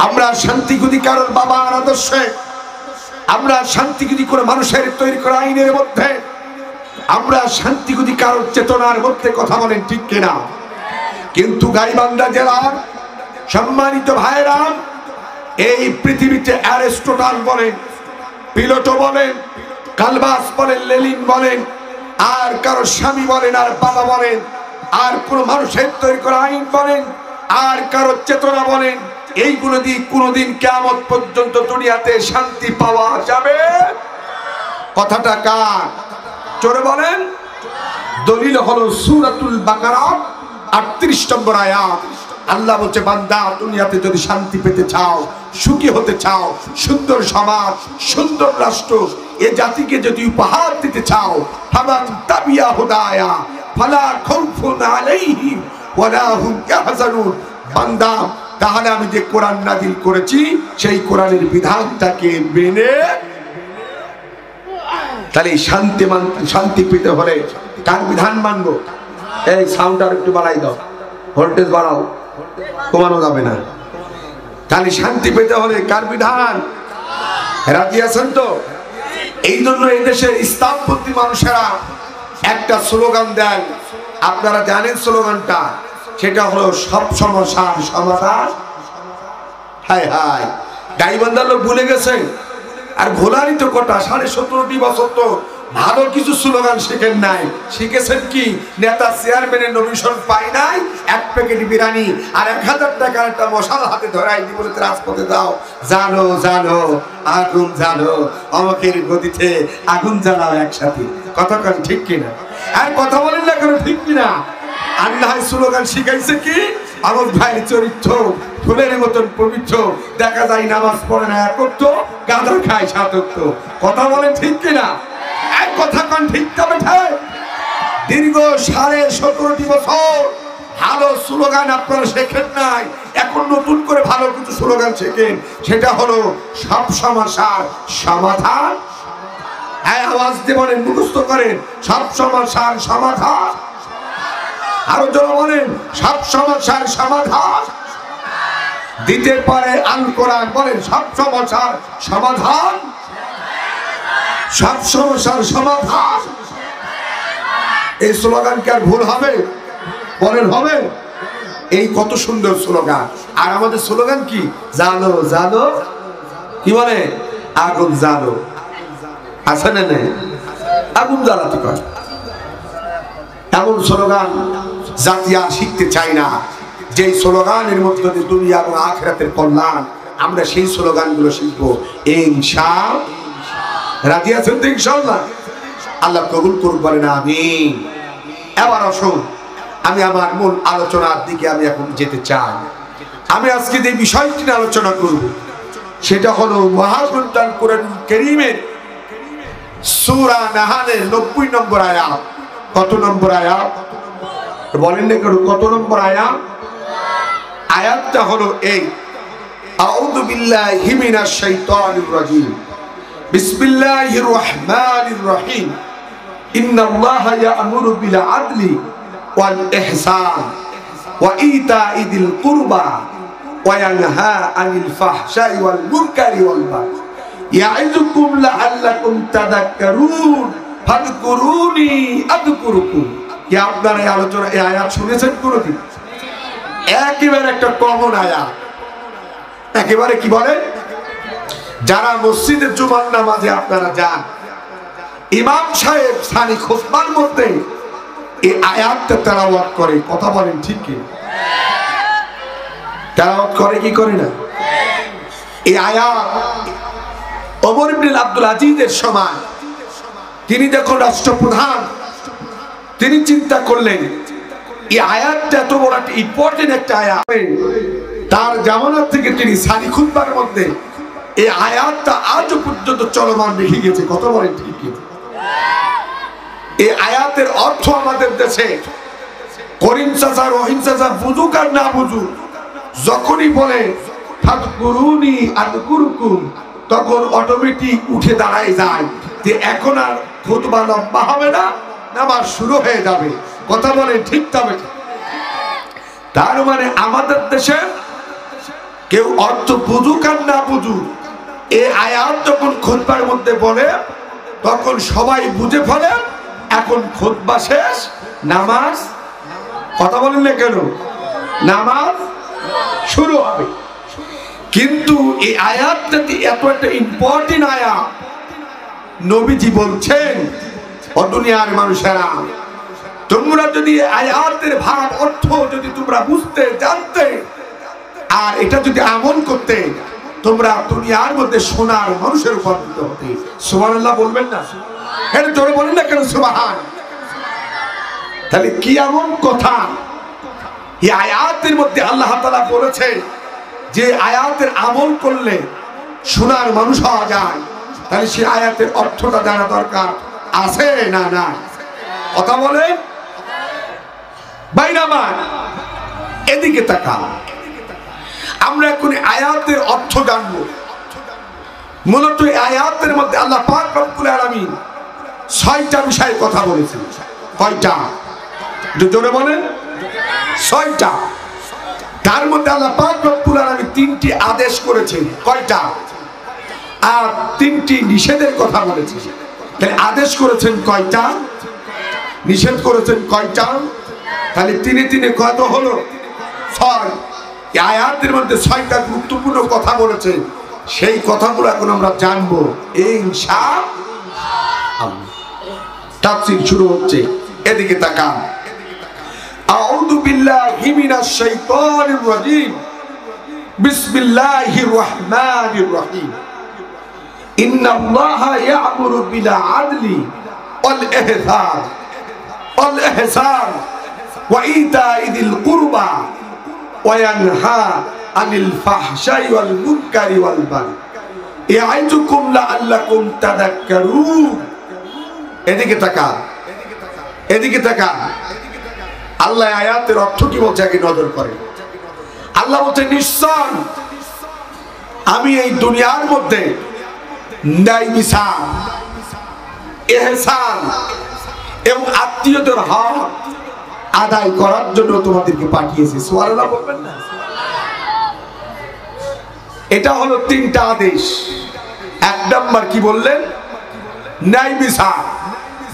আমরা শান্তিবাদী কারণ বাবার আদর্শে, আমরা শান্তিবাদী করে মানুষের তৈরি করা আইনের মধ্যে, আমরা শান্তিবাদী কারণ চেতনার মধ্যে কথা বলেন, ঠিক কিনা? কিন্তু গাইবান্ধা জেলার সম্মানিত ভাইরা, এই পৃথিবীতে অ্যারিস্টটল বলেন, প্লেটো বলেন, কালবাস বলেন, লেনিন বলেন, আর কারো স্বামী বলেন, আর বাবা বলেন, আর কোন মানুষের তৈরি করা আইন বলেন, আর কারো চেতনা বলেন, এইগুলো দিয়ে কোনোদিন কিয়ামত পর্যন্ত দুনিয়াতে শান্তি পাওয়া যাবে? কথাটা কার? জোরে বলেন। দলিল হলো সূরাতুল বাকারা 38 নম্বর আয়াত। আল্লাহ বলছে, বান্দা দুনিয়াতে যদি শান্তি পেতে চাও, সুখী হতে চাও, সুন্দর সমাজ, সুন্দর রাষ্ট্র এ জাতিকে যদি উপহার দিতে চাও, ফামান তাবিয়া হুদায়া ফালা খাউফুন আলাইহিম ওয়ালা হুম ইয়াহজানুন। বান্দা তাহলে আমি যে কোরআন নাযিল করেছি সেই কোরআনের বিধানটাকে মেনে, তাহলে শান্তি পেতে হলে কার বিধান মানবো? এই সাউন্ড আর একটু বাড়াই দাও, ভোল্টেজ বাড়াও, কমানো যাবে না। তাহলে শান্তি পেতে হলে কার বিধান? রাজি আছেন তো? এই জন্য এই দেশের ইসলামপন্থী মানুষেরা একটা স্লোগান দেন, আপনারা জানেন স্লোগানটা, সেটা হলো সব সমস্যার সমাধান। হায় হায়, গাইবান্ধার লোক ভুলে গেছে, আর ভোলারই তো কটা, 17.5 বছর তো ভালো কিছু স্লোগান শিখেন নাই। শিখেছেন কি? নেতা চেয়ারম্যানের নমিনেশন পাই নাই, 1 প্যাকেট বিরিয়ানি আর 1000 টাকার একটা মশাল হাতে ধরাই দিব, রাজপথে দাও, জানো জানো আগুন জানো, আমাকের গদিতে আগুন জ্বালাও একসাথে। কথা কেন ঠিক কিনা? আর কথা বলেন না কেন, ঠিক কিনা? আর না হয় স্লোগান শিখাইছে কি? আমার ভাইয়ের চরিত্র ফুলের মতন পবিত্র, দেখা যায় নামাজ পড়ে না করতো, গাঁদা খায় সাতত্ব। কথা বলেন ঠিক কিনা? এক কথা কান ঠিক তবে ঠিক। দীর্ঘ 17.5 বছর ভালো স্লোগান আপনারা শেখেন নাই, এখন নতুন করে ভালো কিছু স্লোগান শেখেন, সেটা হলো সব সমস্যার সমাধান। হ্যাঁ, আওয়াজ দিয়ে বলেন, মুখস্থ করেন, সব সমস্যার সমাধান। আরো জোরে বলেন, সব সমস্যার সমাধান দিতে পারে আল কোরআন। বলেন, সব সমস্যার সমাধান, সব সমস্যার সমাধান। এই স্লোগান কি আর ভুল হবে? বলেন হবে? এই কত সুন্দর স্লোগান। আর আমাদের স্লোগান কি? জানো জানো, কি বলে? আগুন জানো। আছে না? নেই? আগুন জ্বালাতে পারে এমন স্লোগান জাতি আর শিখতে চাই না। যে স্লোগানের মধ্যে দিয়ে দুনিয়া এবং আখিরাতের কল্যাণ, আমরা সেই স্লোগানগুলো শিখবো ইনশাআল্লাহ। রাজি আছেন তো ইনশাআল্লাহ? আল্লাহ কবুল করুক, বলেন আমিন। এবার আসুন, আমি আমার মূল আলোচনার দিকে আমি এখন যেতে চাই। আমি আজকে যে বিষয়টি নিয়ে আলোচনা করব সেটা হলো মহাগ্রন্থ কোরআন কারীমের সূরা নাহলের 90 নম্বর আয়াত। কত নম্বর আয়াত বলেন না কেন? কত নম্বর আয়াত? আয়াতটা হলো এই, আউযু বিল্লাহি মিনাশ শাইতানির রাজীম, বিসমিল্লাহির রহমানির রহিম, ইন্নাল্লাহা ইয়া'মুরু বিল আদলি ওয়াল ইহসান ওয়া ইতা'i যিল কুরবা ওয়া ইয়ানহা আনিল ফাহশাই ওয়াল মুনকারি ওয়াল বাগই ইয়া'iযুকুম লাআল্লাকুম তাযাক্কারুন ফাযকুরুনি আযকুরুকুম। কি আপনারা এই আলোচনা, এই আয়াত শুনেছেন কোনদিন? একেবারে একটা কমন আয়াত। একেবারে কি বলে, যারা মসজিদে জুমার নামাজে আপনারা যান, ইমাম সাহেব সানি খুতবার মধ্যে এই আয়াতটা তেলাওয়াত করে। কথা বলেন ঠিক কি? তেলাওয়াত করে কি করে না? এই আয়াত ওমর ইবনে আব্দুল আজিজের সময়, তিনি যখন রাষ্ট্রপ্রধান, তিনি চিন্তা করলেন এই আয়াতটা এত বড় একটা ইম্পর্টেন্ট একটা আয়াত, তার জামানা থেকে তিনি সানি খুতবার মধ্যে এই আয়াতটা আজও পর্যন্ত চলমান রেখে গেছে। কত বলেন ঠিক কি? এই আয়াতের অর্থ আমাদের দেশে করিম চাচা, রহিম চাচা বুঝুক আর না বুঝুক, যখনই বলে ফাযকুরুনি আযকুরুকুম, তখন অটোমেটিক উঠে দাঁড়ায় যায় যে এখন আর খুতবা লম্বা হবে না, নামাজ শুরু হয়ে যাবে। কথা বলে ঠিক তবে? তার মানে আমাদের দেশে কেউ অর্থ বুঝুক আর না বুঝুক, এই আয়াত যখন খুতবার মধ্যে বলে তখন সবাই বুঝে ফেলে এখন খুতবা শেষ, নামাজ, কথা বলেন না কেন, নামাজ শুরু হবে। কিন্তু এই আয়াতটা এত একটা ইম্পর্টেন্ট আয়াত, নবীজি বলছেন, ও দুনিয়ার মানুষেরা, তোমরা যদি আয়াতের ভাব অর্থ যদি তোমরা বুঝতে জানতে আর এটা যদি আমল করতে, তোমরা দুনিয়ার মধ্যে সোনার মানুষের উপকৃত হতে। সুবহানাল্লাহ বলবেন না? এটা জোরে বলেন না কেন সুবহান? তাহলে কি এমন কথা এই আয়াতের মধ্যে আল্লাহ তাআলা বলেছে যে আয়াতের আমল করলে সোনার মানুষ হওয়া যায়, তাহলে সেই আয়াতের অর্থটা জানা দরকার আছে না? না, কথা বলে বাইরামান। এদিকে তাকা, আমরা এখন আয়াতের অর্থ জানবো। মূলত এই আয়াতের মধ্যে আল্লাহ পাক রব্বুল আলামিন 6টা বিষয়ে কথা বলেছেন। কয়টা? জোরে বলেন। 6টা। তার মধ্যে আল্লাহ পাক রব্বুল আলামিন 3টি আদেশ করেছেন। কয়টা? আর 3টি নিষেধের কথা বলেছেন। তাহলে আদেশ করেছেন কয়টা, নিষেধ করেছেন কয়টা? তাহলে তিনে তিনে কত হলো? 6। এই আয়াতের মধ্যে 6টা গুরুত্বপূর্ণ কথা বলেছেন। সেই কথাগুলো এখন আমরা জানবো ইনশাআল্লাহ। তাফসীর শুরু হচ্ছে, এদিকে তাকান। আউযু বিল্লাহি মিনাশ শাইতানির রাজীম, বিসমিল্লাহির রহমানির রহিম, ইন্নাল্লাহা ইয়া'মুরু বিল আদলি ওয়াল ইহসান ওয়া ইতা'i যিল কুরবা ওয়া ইয়ানহা আনিল ফাহশাই ওয়াল মুনকারি ওয়াল বাগই ইয়া'ইযুকুম লাআল্লাকুম তাযাক্কারুন। এদিকে তাকান, এদিকে তাকান। আল্লাহ আয়াতের অর্থ কি বলছে আগে নজর করেন। আল্লাহ বলছে, নিশ্চয় আমি এই দুনিয়ার মধ্যে ন্যায় বিচার, ইহসান এবং আত্মীয়দের হক আদায় করার জন্য তোমাদেরকে পাঠিয়েছি। সুবহানাল্লাহ বলবেন না? এটা হলো 3টা আদেশ। 1 নাম্বার কি বললেন? ন্যায় বিচার।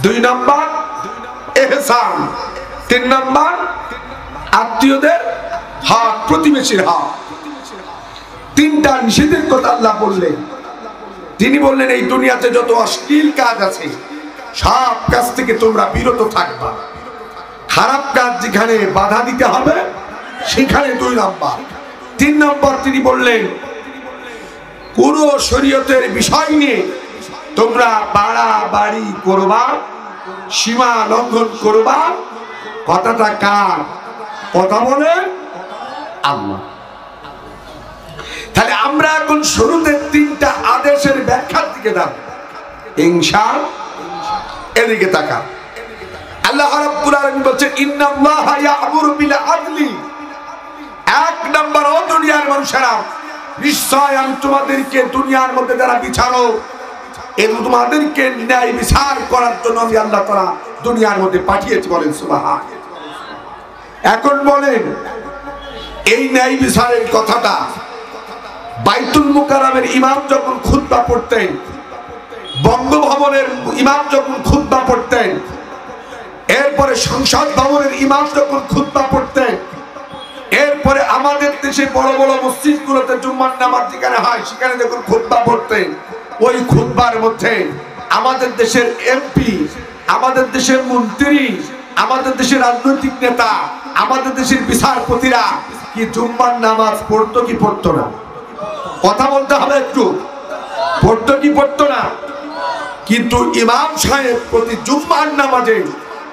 2 নাম্বার ইহসান। 3 নাম্বার আত্মীয়দের হক, প্রতিবেশীর হক। তিনটা নিষেধের কথা আল্লাহ বললেন। তিনি বললেন এই দুনিয়াতে যত অশ্লীল কাজ আছে সব কাজ থেকে তোমরা বিরত থাকবা। খারাপ কাজ যেখানে বাধা দিতে হবে সেখানে 2 নম্বর। 3 নম্বর তিনি বললেন কোন শরীয়তের বিষয় নিয়ে তোমরা বাড়াবাড়ি করবা, সীমা লঙ্ঘন করবা। কথাটা কার কথা বলেন? আল্লাহ। তাহলে আমরা এখন শুরুতে 3টা আদেশের ব্যাখ্যার দিকে যাব। ইনশাআল্লাহ এদিকে তাকান। আল্লাহ রাব্বুল আলামিন বলেন ইন্নাল্লাহা ইয়া'মুরু বিল আদলি। 1 নম্বর, ও দুনিয়ার মানুষেরা, নিশ্চয় আমি তোমাদেরকে দুনিয়ার মধ্যে যারা বিচারো এবং তোমাদেরকে ন্যায় বিচার করার জন্য আমি আল্লাহ তাআলা দুনিয়ার মধ্যে পাঠিয়েছি। বলেন সুবহান। এখন বলেন এই ন্যায় বিচারের কথাটা বাইতুল মুকাররমের ইমাম যখন খুতবা পড়তেন, বঙ্গভবনের ইমাম যখন খুতবা পড়তেন, এরপরে সংসদ ভবনের ইমাম যখন খুতবা পড়তেন, এরপরে আমাদের দেশে বড় বড় মসজিদগুলোতে জুম্মার নামাজ যেখানে হয় সেখানে যখন খুতবা পড়তেন, ওই খুতবার মধ্যে আমাদের দেশের এমপি, আমাদের দেশের মন্ত্রী, আমাদের দেশের রাজনৈতিক নেতা, আমাদের দেশের বিচারপতিরা কি জুম্মার নামাজ পড়তো কি পড়তো না? কথা বলতে হবে একটু। পড়তো কি পড়তো না? কিন্তু ইমাম সাহেব প্রতি জুম্মার নামাজে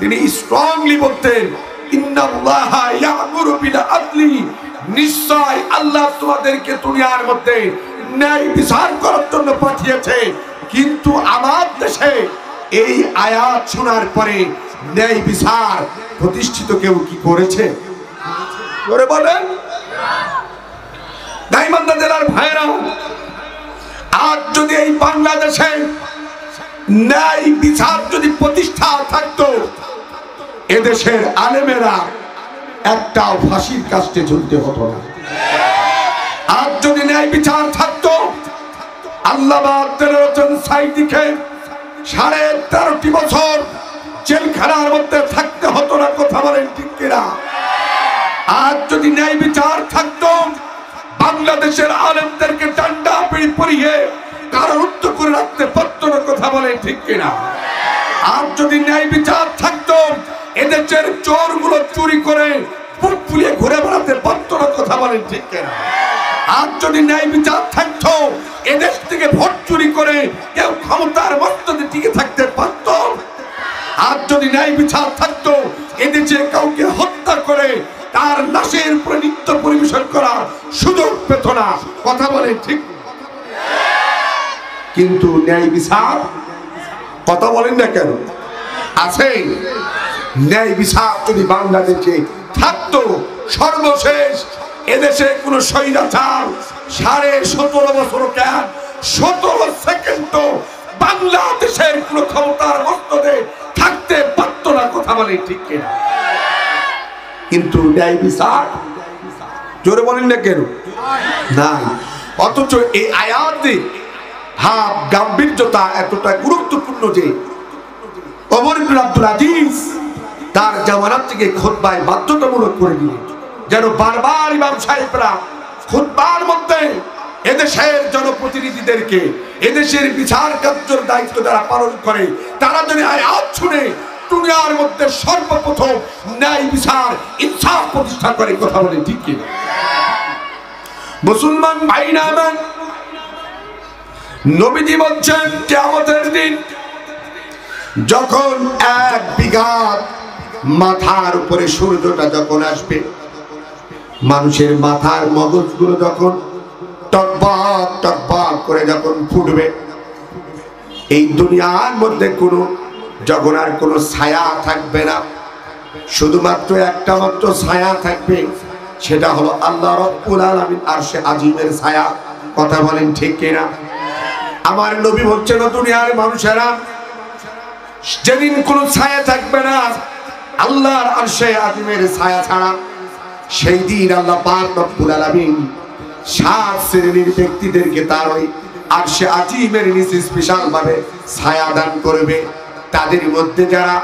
তিনি স্ট্রংলি বলতেন ইন্নাল্লাহা ইয়া'মুরু বিল আদলি। নিশ্চয় আল্লাহ তোমাদেরকে দুনিয়ার মধ্যে ন্যায় বিচার করার জন্য পাঠিয়েছে। কিন্তু আমার দেশে এই আয়াত শোনার পরে ন্যায় বিচার প্রতিষ্ঠিত কেউ কি করেছে? করে বলেন। গাইবান্ধা জেলার ভাইরা, আজ যদি এই বাংলাদেশে ন্যায় বিচার যদি প্রতিষ্ঠা থাকতো, এদেশের আলেমেরা একটাও ফাঁসির কাস্টে ঝুলতে হতো না। আজ যদি ন্যায় বিচার থাকতো, আল্লামা দেলোয়ার হোসেন সাঈদীকে 13.5 বছর জেলখানার মধ্যে থাকতে হতো না। কথা বলেন ঠিক কিনা? আজ যদি ন্যায় বিচার থাকতো, বাংলাদেশের আলেমদেরকে ডান্ডা পিড়ি পরিয়ে কারারুদ্ধ করে রাখতে পারতো না। কথা বলেন ঠিক কিনা? আজ যদি ন্যায় বিচার থাকতো, এদেশের চোরগুলো চুরি করে বুক ফুলিয়ে ঘুরে বেড়াতে পারতো না। কথা বলেন ঠিক কিনা? আজ যদি ন্যায় বিচার থাকতো, এদেশ থেকে ভোট চুরি করে কেউ ক্ষমতার মস্তদে টিকে থাকতে পারত। আজ যদি ন্যায় বিচার থাকতো, এদেশে কাউকে হত্যা করে তার লাশের উপরে নৃত্য পরিবেশন করার সুযোগ পেত না। কথা বলেন ঠিক? কিন্তু ন্যায় বিচার কথা বলেন না কেন? আছে। ন্যায় বিচার যদি বাংলাদেশে থাকতো, সর্বশেষ এদেশে কোন স্বৈরাচার 17.5 বছর কেন 17 সেকেন্ড বাংলাদেশের কোন ক্ষমতার মস্তদে থাকতে পারতো না। কথা বলেন ঠিক কিনা? কিন্তু ন্যায় বিচার জোরে বলেন না কেন? নাই। অথচ এই আয়াতে ভাব গাম্ভীর্যতা এতটা গুরুত্বপূর্ণ যে ওমর ইবনে আব্দুল আজিজ তার জামানাত থেকে খুতবায় বাধ্যতামূলক করে দিলেন, যেন বারবার ইমাম সাহেবরা খুতবার মধ্যে এদেশের জনপ্রতিনিধিদেরকে, এদেশের বিচার কার্যের দায়িত্ব যারা পালন করে, তারা যদি আয়াত শুনে দুনিয়ার মধ্যে সর্বপ্রথম ন্যায় বিচার ইনসাফ প্রতিষ্ঠা করে। কথা বলে ঠিক কিনা? মুসলমান ভাইরা আমার, নবীজি বলছেন কিয়ামতের দিন যখন 1 বিঘা মাথার উপরে সূর্যটা যখন আসবে, মানুষের মাথার মগজগুলো যখন টকবক টকবক করে যখন ফুটবে, এই দুনিয়ার মধ্যে কোনো যখন আর কোনো ছায়া থাকবে না, শুধুমাত্র একটা মাত্র ছায়া থাকবে, সেটা হলো আল্লাহ রাব্বুল আলামিন আরশে আজিমের ছায়া। কথা বলেন ঠিক কিনা? আমার নবী বলছেন দুনিয়ার মানুষেরা, যেদিন কোনো ছায়া থাকবে না আল্লাহর আরশে আজিমের ছায়া ছাড়া, সেই দিন আল্লাহ পাক রব্বুল আলামিন 7 শ্রেণীর ব্যক্তিদেরকে তার ওই আরশে আজিমের নিচে স্পেশাল ভাবে ছায়া দান করবে। তাদের মধ্যে যারা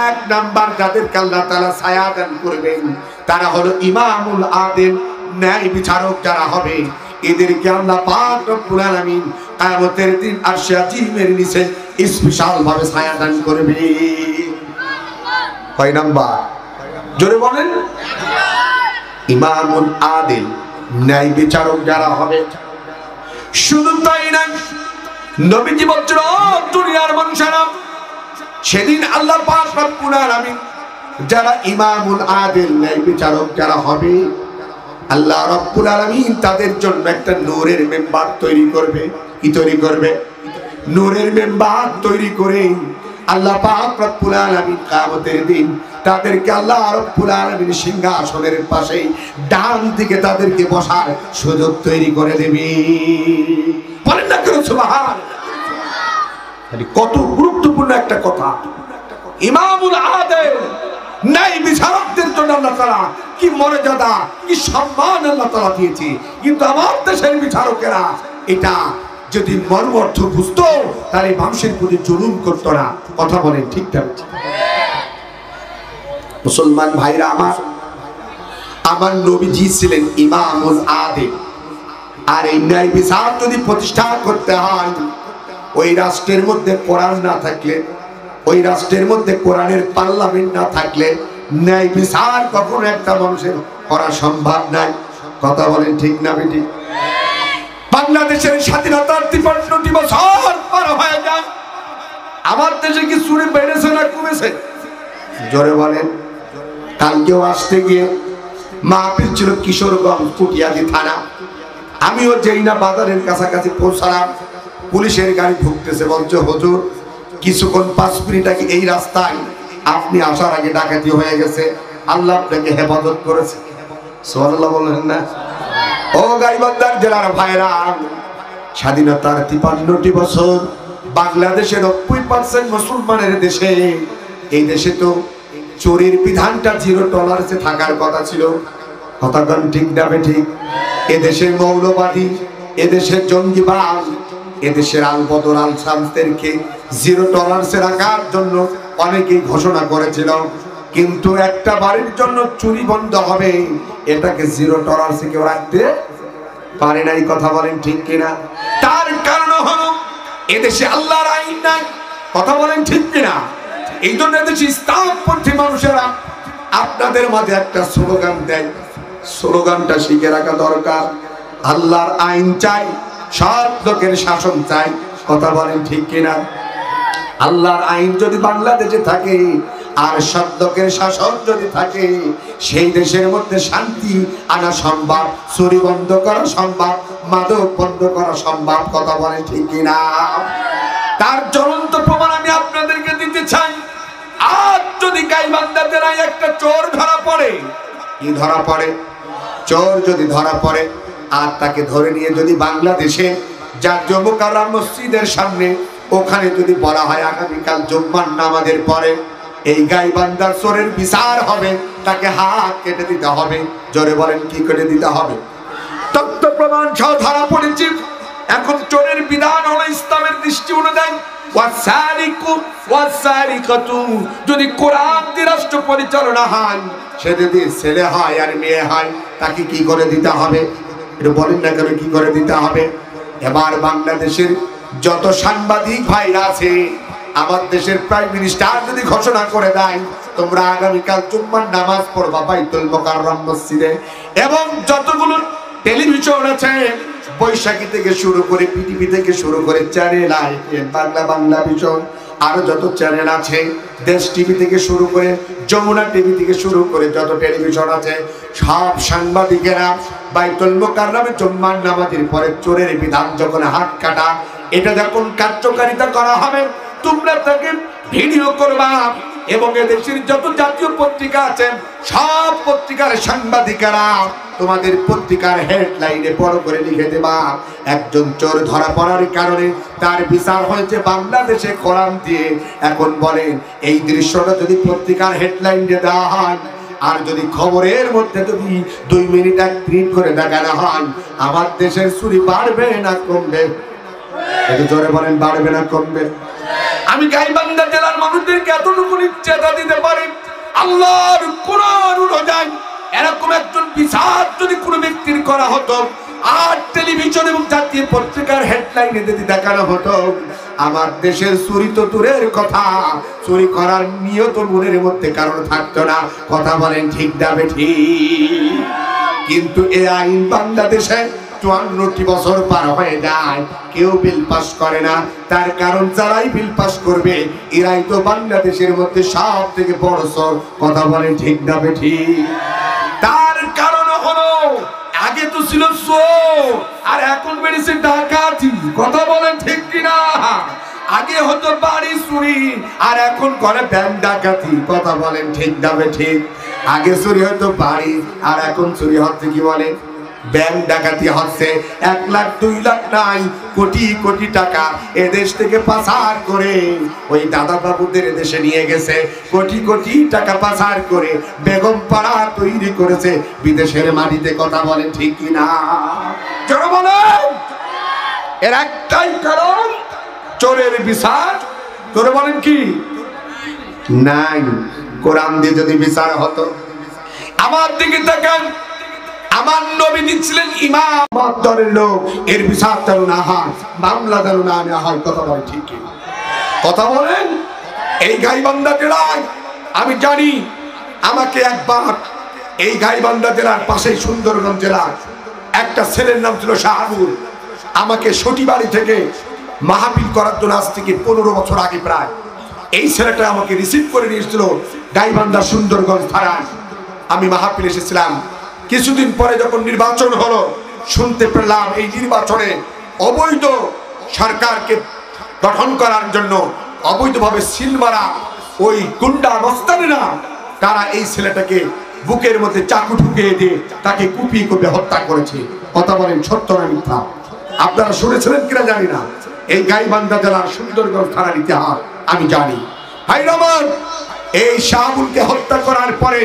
1 নাম্বার যাদেরকে আল্লাহ তাআলা ছায়া দান করবেন, তারা হলো ইমামুল আদিল, ন্যায় বিচারক যারা হবে, এদেরকে আল্লাহ পাক রব্বুল আলামিন কিয়ামতের দিন আরশে আজিমের নিচে স্পেশাল ভাবে ছায়া দান করবে। কয় নাম্বার? জোরে বলেন। ইমামুল আদিল, ন্যায় বিচারক যারা হবে। শুধু তাই না, নবীজি বলছেন, ও দুনিয়ার মানুষেরা, সেদিন আল্লাহ পাক রব্বুল আলামিন যারা ইমামুল আদিল, ন্যায় বিচারক যারা হবে, আল্লাহ রব্বুল আলামিন তাদের জন্য একটা নূরের মেম্বার তৈরি করবে। কি তৈরি করবে? নূরের মেম্বার তৈরি করে আল্লাহ পাক রব্বুল আলামিন কিয়ামতের দিন তাদেরকে আল্লাহ রব্বুল আলামিন সিংহাসনের পাশে ডান দিকে তাদেরকে বসার সুযোগ তৈরি করে দেবে। বলেন না কেন সুবহানাল্লাহ। কত গুরুত্বপূর্ণ একটা কথা। ইমামুল আদিল, ন্যায় বিচারকদের জন্য আল্লাহ তাআলা কি মর্যাদা, কি সম্মান আল্লাহ তাআলা দিয়েছে। কিন্তু আমার দেশের বিচারকেরা এটা যদি মর্ম অর্থ বুঝতো তাহলে মানুষের প্রতি জুলুম করতো না। কথা বলেন ঠিক না? মুসলমান ভাইরা আমার নবীজি ছিলেন ইমামুল আদিল। আর এই ন্যায় বিচার যদি প্রতিষ্ঠা করতে হয়, ওই রাষ্ট্রের মধ্যে কোরআন না থাকলে, ওই রাষ্ট্রের মধ্যে কোরআনের পার্লামেন্ট না থাকলে ন্যায় বিচার কখনো একটা মানুষের করা সম্ভব নাই। কথা বলেন ঠিক না বেটি? বাংলাদেশের স্বাধীনতার 53টি বছর পার হয়ে যায়, আমার দেশে কি চুরি বেড়েছে না কমেছে? জোরে বলেন। কালকেও আসতে গিয়ে মাহফিল ছিল কিশোরগঞ্জ পুটিয়াদি থানা। আমিও যেই না বাজারের কাছাকাছি পৌঁছালাম, পুলিশের গাড়ি ঢুকতেছে, বলছে হুজুর কিছুক্ষণ 5 মিনিট আগে এই রাস্তায় আপনি আসার আগে ডাকাতি হয়ে গেছে, আল্লাহ আপনাকে হেফাজত করেছে। সুবহানাল্লাহ বলেন না? ও গাইবান্ধার জেলার ভাইরা, স্বাধীনতার 53টি বছর বাংলাদেশের 90% মুসলমানের দেশে, এই দেশে তো চোরের বিধানটা 0 টলারেন্সে থাকার কথা ছিল। কথা কোন ঠিক যাবে ঠিক? এদেশের মৌলবাদী, এদেশের জঙ্গিবাদ, এদেশের আলবদর আল শামসদেরকে 0 টলারেন্সে রাখার জন্য অনেকেই ঘোষণা করেছিল, কিন্তু একটা বাড়ির জন্য চুরি বন্ধ হবে এটাকে 0 টলারেন্সে কেউ রাখতে পারে নাই। কথা বলেন ঠিক কিনা? তার কারণ হলো এদেশে আল্লাহর আইন নাই। কথা বলেন ঠিক কিনা? এই জন্য এদেশে ইসলামপন্থী মানুষেরা আপনাদের মাঝে একটা স্লোগান দেয়, স্লোগানটা শিখে রাখা দরকার। আল্লাহর আইন চাই, সৎ লোকের শাসন চাই। কথা বলেন ঠিক কিনা? আল্লাহর আইন যদি বাংলাদেশে থাকে আর সৎ লোকের শাসন যদি থাকে, সেই দেশের মধ্যে শান্তি আনা সম্ভব, চুরি বন্ধ করা সম্ভব, মাদক বন্ধ করা সম্ভব। কথা বলেন ঠিক কিনা? তার জ্বলন্ত প্রমাণ আমি আপনাদেরকে দিতে চাই। আজ যদি গাইবান্ধা জেলায় একটা চোর ধরা পড়ে, কি ধরা পড়ে? চোর যদি ধরা পড়ে আর তাকে ধরে নিয়ে যদি বাংলাদেশে জাতীয় মুকাররম মসজিদের সামনে ওখানে যদি বলা হয় আগামীকাল জুম্মার নামাজের পরে এই গাইবান্ধার চোরের বিচার হবে, তাকে হাত কেটে দিতে হবে। জোরে বলেন কি কেটে দিতে হবে? তথ্য প্রমাণ সহ ধরা পড়েছে। এখন চোরের বিধান হলো ইসলামের দৃষ্টি অনুযায়ী যদি কোরআন দিয়ে রাষ্ট্র পরিচালনা হয়, সে যদি ছেলে হয় আর মেয়ে হয়, তাকে কি করে দিতে হবে? এটা বলেন না কেন কি করে দিতে হবে? এবার বাংলাদেশের যত সাংবাদিক ভাইরা আছে, আমার দেশের প্রাইম মিনিস্টার যদি ঘোষণা করে দেয় তোমরা আগামীকাল জুম্মার নামাজ পড়বা বাইতুল মুকাররম মসজিদে, এবং যতগুলো টেলিভিশন আছে, বৈশাখী থেকে শুরু করে পিটিভি থেকে শুরু করে চ্যানেল আইপিএন বাংলা, বাংলা ভিশন, আরো যত চ্যানেল আছে, দেশ টিভি থেকে শুরু করে যমুনা টিভি থেকে শুরু করে যত টেলিভিশন আছে, সব সাংবাদিকেরা বাইতুল মুকাররমে জুম্মার নামাজের পরে চোরের বিধান যখন হাত কাটা, এটা যখন কার্যকারিতা করা হবে, তোমরা তাকে ভিডিও করবা এবং এদেশের যত জাতীয় পত্রিকা আছে সব পত্রিকার সাংবাদিকেরা তোমাদের পত্রিকার হেডলাইনে বড় করে লিখে দেবা, একজন চোর ধরা পড়ার কারণে তার বিচার হয়েছে বাংলাদেশে কোরআন দিয়ে। এখন বলেন এই দৃশ্যটা যদি পত্রিকার হেডলাইন দিয়ে দেওয়া হয় আর যদি খবরের মধ্যে যদি 2 মিনিট 1 মিনিট করে দেখানো হয়, আমার দেশের চুরি বাড়বে না কমবে? একটু জোরে বলেন, বাড়বে না কমবে? আমি গাইবান্ধা জেলার মানুষদেরকে এতটুকু চেতা দিতে পারি, আল্লাহর কোরআন অনুযায়ী এরকম একজন বিচার যদি কোনো ব্যক্তির করা হতো, আর টেলিভিশন এবং জাতীয় পত্রিকার হেডলাইনে যদি দেখানো হতো, আমার দেশের চুরি তো দূরের কথা, চুরি করার নিয়ত মনের মধ্যে কারণ থাকতো না। কথা বলেন ঠিক যাবে ঠিক? কিন্তু এই আইন বাংলাদেশে 54টি বছর পার হয়ে যায়, কেউ বিল পাস করে না। তার কারণ যারাই বিল পাস করবে এরাই তো বাংলাদেশের মধ্যে সব থেকে বড় চোর। কথা বলেন ঠিক যাবে ঠিক? তার কারণ হলো আগে তো ছিল চোর আর এখন বেড়েছে ডাকাতি। কথা বলেন ঠিক কিনা? আগে হতো বাড়ি চুরি আর এখন করে ব্যাংক ডাকাতি। কথা বলেন ঠিক যাবে ঠিক? আগে চুরি হতো বাড়ি আর এখন চুরি হচ্ছে কি বলেন ব্যাংক ডাকাতি হচ্ছে। 1 লাখ 2 লাখ নাই, কোটি কোটি টাকা এদেশ থেকে পাচার করে ওই দাদা বাবুদের দেশে নিয়ে গেছে। কোটি কোটি টাকা পাচার করে বেগম পাড়া তৈরি করেছে বিদেশের মাটিতে। কথা বলেন ঠিক কিনা? চোর বলেন এর একটাই কারণ, চোরের বিচার। চোরে বলেন কি নাই? কোরআন দিয়ে যদি বিচার হতো। আমার দিকে দেখেন, আমার নবী ছিলেন ইমাম, আমার দলের লোক এর বিচার যেন না হয়, মামলা যেন না নেওয়া হয়। কথা বলেন ঠিক কি? কথা বলেন। এই গাইবান্ধা জেলায় আমি জানি, আমাকে একবার এই গাইবান্ধা জেলার পাশেই সুন্দরগঞ্জ জেলার একটা ছেলের নাম ছিল শাহাবুল, আমাকে সটিবাড়ি থেকে মাহফিল করার জন্য আজ থেকে 15 বছর আগে প্রায় এই ছেলেটা আমাকে রিসিভ করে নিয়েছিল গাইবান্ধা সুন্দরগঞ্জ থানায়। আমি মাহফিল এসেছিলাম। কিছুদিন পরে যখন নির্বাচন হলো, শুনতে পেলাম এই নির্বাচনে অবৈধ সরকারকে গঠন করার জন্য অবৈধভাবে সিল মারা ওই গুন্ডা মস্তানেরা তারা এই ছেলেটাকে বুকের মধ্যে চাকু ঢুকিয়ে দিয়ে তাকে কুপিয়ে কুপিয়ে হত্যা করেছে। কথা বলেন সত্য না মিথ্যা? আপনারা শুনেছিলেন কিনা জানি না। এই গাইবান্ধা জেলার সুন্দরগঞ্জ থানার ইতিহাস আমি জানি। ভাই রহমান, এই শাহাবুলকে হত্যা করার পরে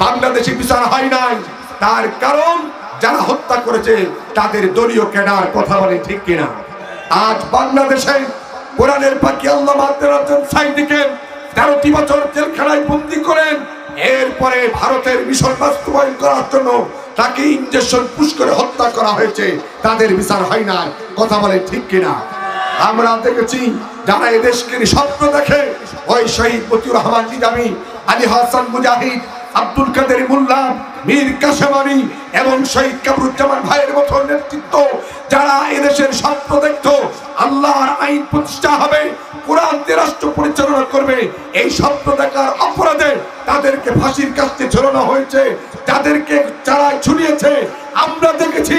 বাংলাদেশে বিচার হয় নাই। তার কারণ যারা হত্যা করেছে তাদের দলীয় ক্যাডার। কথা বলে ঠিক কিনা? আজ বাংলাদেশে কোরআনের পাখি আল্লামা আব্দুল সাইদিকে 13টি বছর জেলখানায় বন্দী করেন। এরপরে ভারতের মিশন বাস্তবায়ন করার জন্য তাকে ইনজেকশন পুশ করে হত্যা করা হয়েছে, তাদের বিচার হয় না। কথা বলে ঠিক কিনা? আমরা দেখেছি যারা এদেশকে স্বপ্ন দেখে, ওই শহীদ মতিউর রহমান নিজামী, আলী হাসান মুজাহিদ, আব্দুল কাদের মোল্লা, মীর কাসেম আলী এবং শহীদ কামরুজ্জামান ভাইয়ের মতো নেতৃত্ব যারা এদেশের স্বপ্ন দেখতো আল্লাহর আইন প্রতিষ্ঠা হবে, কোরআন দিয়ে রাষ্ট্র পরিচালনা করবে, এই স্বপ্ন দেখার অপরাধে তাদেরকে ফাঁসির কাস্তে ঝোলানো হয়েছে। তাদেরকে যারা ঝুলিয়েছে আমরা দেখেছি,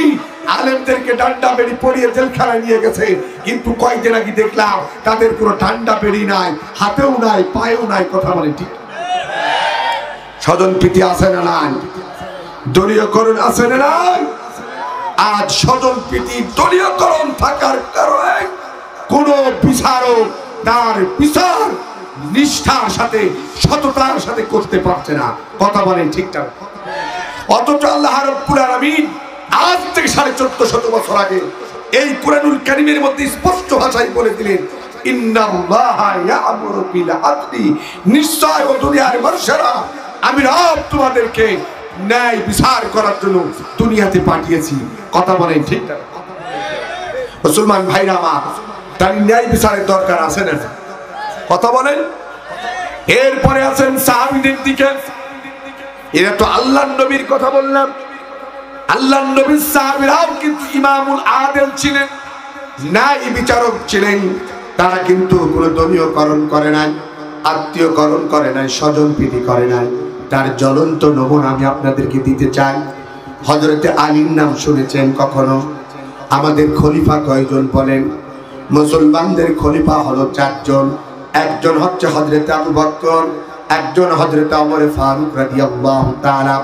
আলেমদেরকে ডান্ডা বেড়ি পরিয়ে জেলখানায় নিয়ে গেছে। কিন্তু কয়েকদিন আগে দেখলাম তাদের কোনো ডান্ডা বেড়ি নাই, হাতেও নাই, পায়েও নাই। কথা বলে ঠিক? স্বজন প্রীতি আছে না নাই? দলীয়করণ আছে না নাই? আজ স্বজন প্রীতি দলীয়করণ থাকার কারণে কোন বিচারক তার বিচার নিষ্ঠার সাথে সততার সাথে করতে পারছে না। কথা বলেন ঠিকঠাক? অথচ আল্লাহ রাব্বুল আলামিন আজ থেকে 1450 বছর আগে এই কুরআনুল কারীমের মধ্যে স্পষ্ট ভাষায় বলে দিলেন, ইন্নাল্লাহা ইয়া'মুরু বিল আদলি, নিশ্চয় ও দুনিয়ার মানুষেরা আমি রব তোমাদেরকে ন্যায় বিচার করার জন্য দুনিয়াতে পাঠিয়েছি। কথা বলেন ঠিক না? মুসলমান ভাইরা আমার, তার ন্যায় বিচারের দরকার আছে না? কথা বলেন। এরপরে আছেন সাহাবীদের দিকে। এরা তো আল্লাহর নবীর কথা বললাম। আল্লাহর নবীর সাহাবীরাও কিন্তু ইমামুল আদেল ছিলেন, ন্যায় বিচারক ছিলেন। তারা কিন্তু কোনো দলীয়করণ করে নাই, আত্মীয়করণ করে নাই, স্বজন প্রীতি করে নাই। তার জ্বলন্ত নমুনা আমি আপনাদেরকে দিতে চাই। হযরতে আলীর নাম শুনেছেন কখনো? আমাদের খলিফা কয়জন বলেন? মুসলমানদের খলিফা হলো 4 জন। একজন হচ্ছে হযরতে আবু বকর, একজন হযরতে ওমর ফারুক রাদিয়াল্লাহু তাআলা,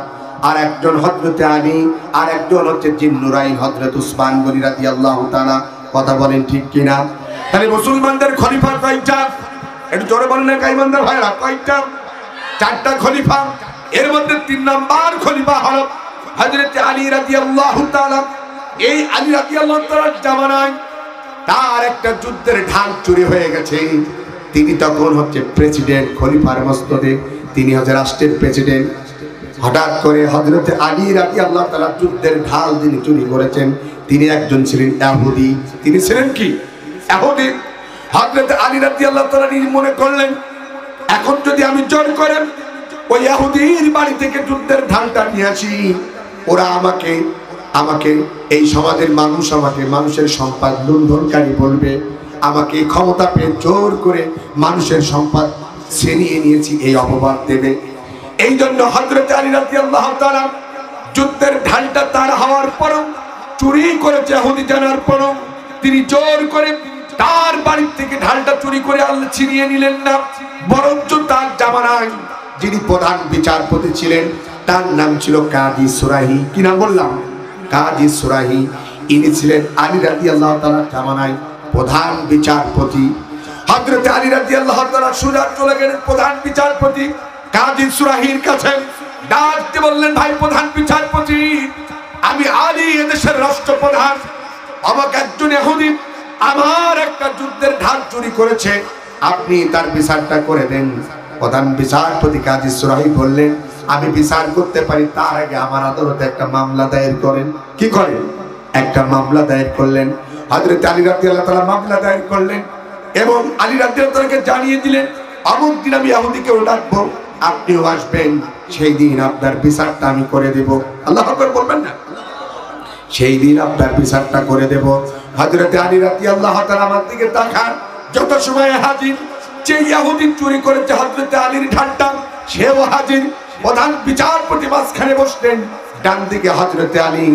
আর একজন হযরতে আলী, আর একজন হচ্ছে জিন্নুরাইন হযরত উসমান গনি রাদিয়াল্লাহু তাআলা। কথা বলেন ঠিক কিনা? তাহলে মুসলমানদের খলিফা কয়টা? একটু জোরে বলেন না গাইবান্ধার ভাইরা, কয়টা? 4টা খলিফা। এর মধ্যে 3 নাম্বার খলিফা হলো হযরতে আলী রাদিয়াল্লাহু তাআলা। এই আলী রাদিয়াল্লাহু তাআলার জামানায় তার একটা যুদ্ধের ঢাল চুরি হয়ে গেছে। তিনি তখন হচ্ছে প্রেসিডেন্ট, খলিফার মস্তদে তিনি হচ্ছে রাষ্ট্রের প্রেসিডেন্ট। হঠাৎ করে হযরতে আলী রাদিয়াল্লাহু তাআলা যুদ্ধের ঢাল যিনি চুরি করেছেন তিনি একজন ছিলেন ইহুদি। তিনি ছিলেন কি? ইহুদি। হযরতে আলী রাদিয়াল্লাহু তাআলা মনে করলেন এখন যদি আমি জোর করে ওই ইহুদির বাড়ি থেকে যুদ্ধের ঢালটা নিয়ে আসি, ওরা আমাকে এই সমাজের মানুষ আমাকে মানুষের সম্পদ লুণ্ঠনকারী বলবে, আমাকে ক্ষমতা পেয়ে জোর করে মানুষের সম্পদ ছিনিয়ে নিয়েছি এই অপবাদ দেবে। এই জন্য হযরত আলী রাদিয়াল্লাহু তাআলা যুদ্ধের ঢালটা তার হওয়ার পরও চুরি করেছে ইহুদি জানার পরও তিনি জোর করে তার বাড়ি থেকে ঢালটা চুরি করে আল্লাহ ছিনিয়ে নিলেন না, বরঞ্চ তার জামানায় যিনি প্রধান বিচারপতি ছিলেন তার নাম ছিল কাজী সুরাহি। কি নাম বললাম? কাজী সুরাহি। ইনি ছিলেন আলী রাদিয়াল্লাহু তাআলার জামানায় প্রধান বিচারপতি। হযরত আলী রাদিয়াল্লাহু তাআলা সোজা চলে গেলেন প্রধান বিচারপতি কাজী সুরাহির কাছে। ডাকতে বললেন, ভাই প্রধান বিচারপতি, আমি আলী এদেশের রাষ্ট্রপ্রধান, আমাকে একজন ইহুদি আমার একটা যুদ্ধের ঢাল চুরি করেছে, আপনি তার বিচারটা করে দেন। প্রধান বিচারপতি কাজী সুরাহি বললেন, আমি বিচার করতে পারি, তার আগে আমার আদালতে একটা মামলা দায়ের করেন। কি করেন? একটা মামলা দায়ের করলেন। হযরত আলী রাদিয়াল্লাহু তাআলা মামলা দায়ের করলেন এবং আলী রাদিয়াল্লাহু তাআলাকে জানিয়ে দিলেন, আমুক দিন আমি ইহুদিকে ডাকবো, আপনিও আসবেন, সেই দিন আপনার বিচারটা আমি করে দেব। আল্লাহু আকবার বলবেন না? সেই দিন আপনার বিচারটা করে দেব। হযরত আলী রাদিয়াল্লাহু তাআলা আমার দিকে তাকান, যত সময় হাজির যে ইহুদি চুরি করেছে হযরত আলীর ঢালটা সেও হাজির। প্রধান বিচারপতি মাঝখানে বসলেন, ডান দিকে হযরত আলী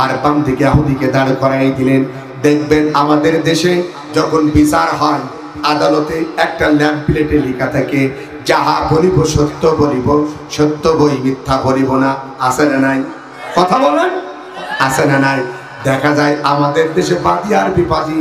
আর বাম দিকে ইহুদিকে দাঁড় করাই দিলেন। দেখবেন আমাদের দেশে যখন বিচার হয় আদালতে একটা ল্যাম্প প্লেটে লেখা থাকে, যাহা বলিব সত্য বলিব, সত্য বই মিথ্যা বলিব না। আছে না নাই? কথা বলেন, আছে না নাই? দেখা যায় আমাদের দেশে বাদী আর বিবাদী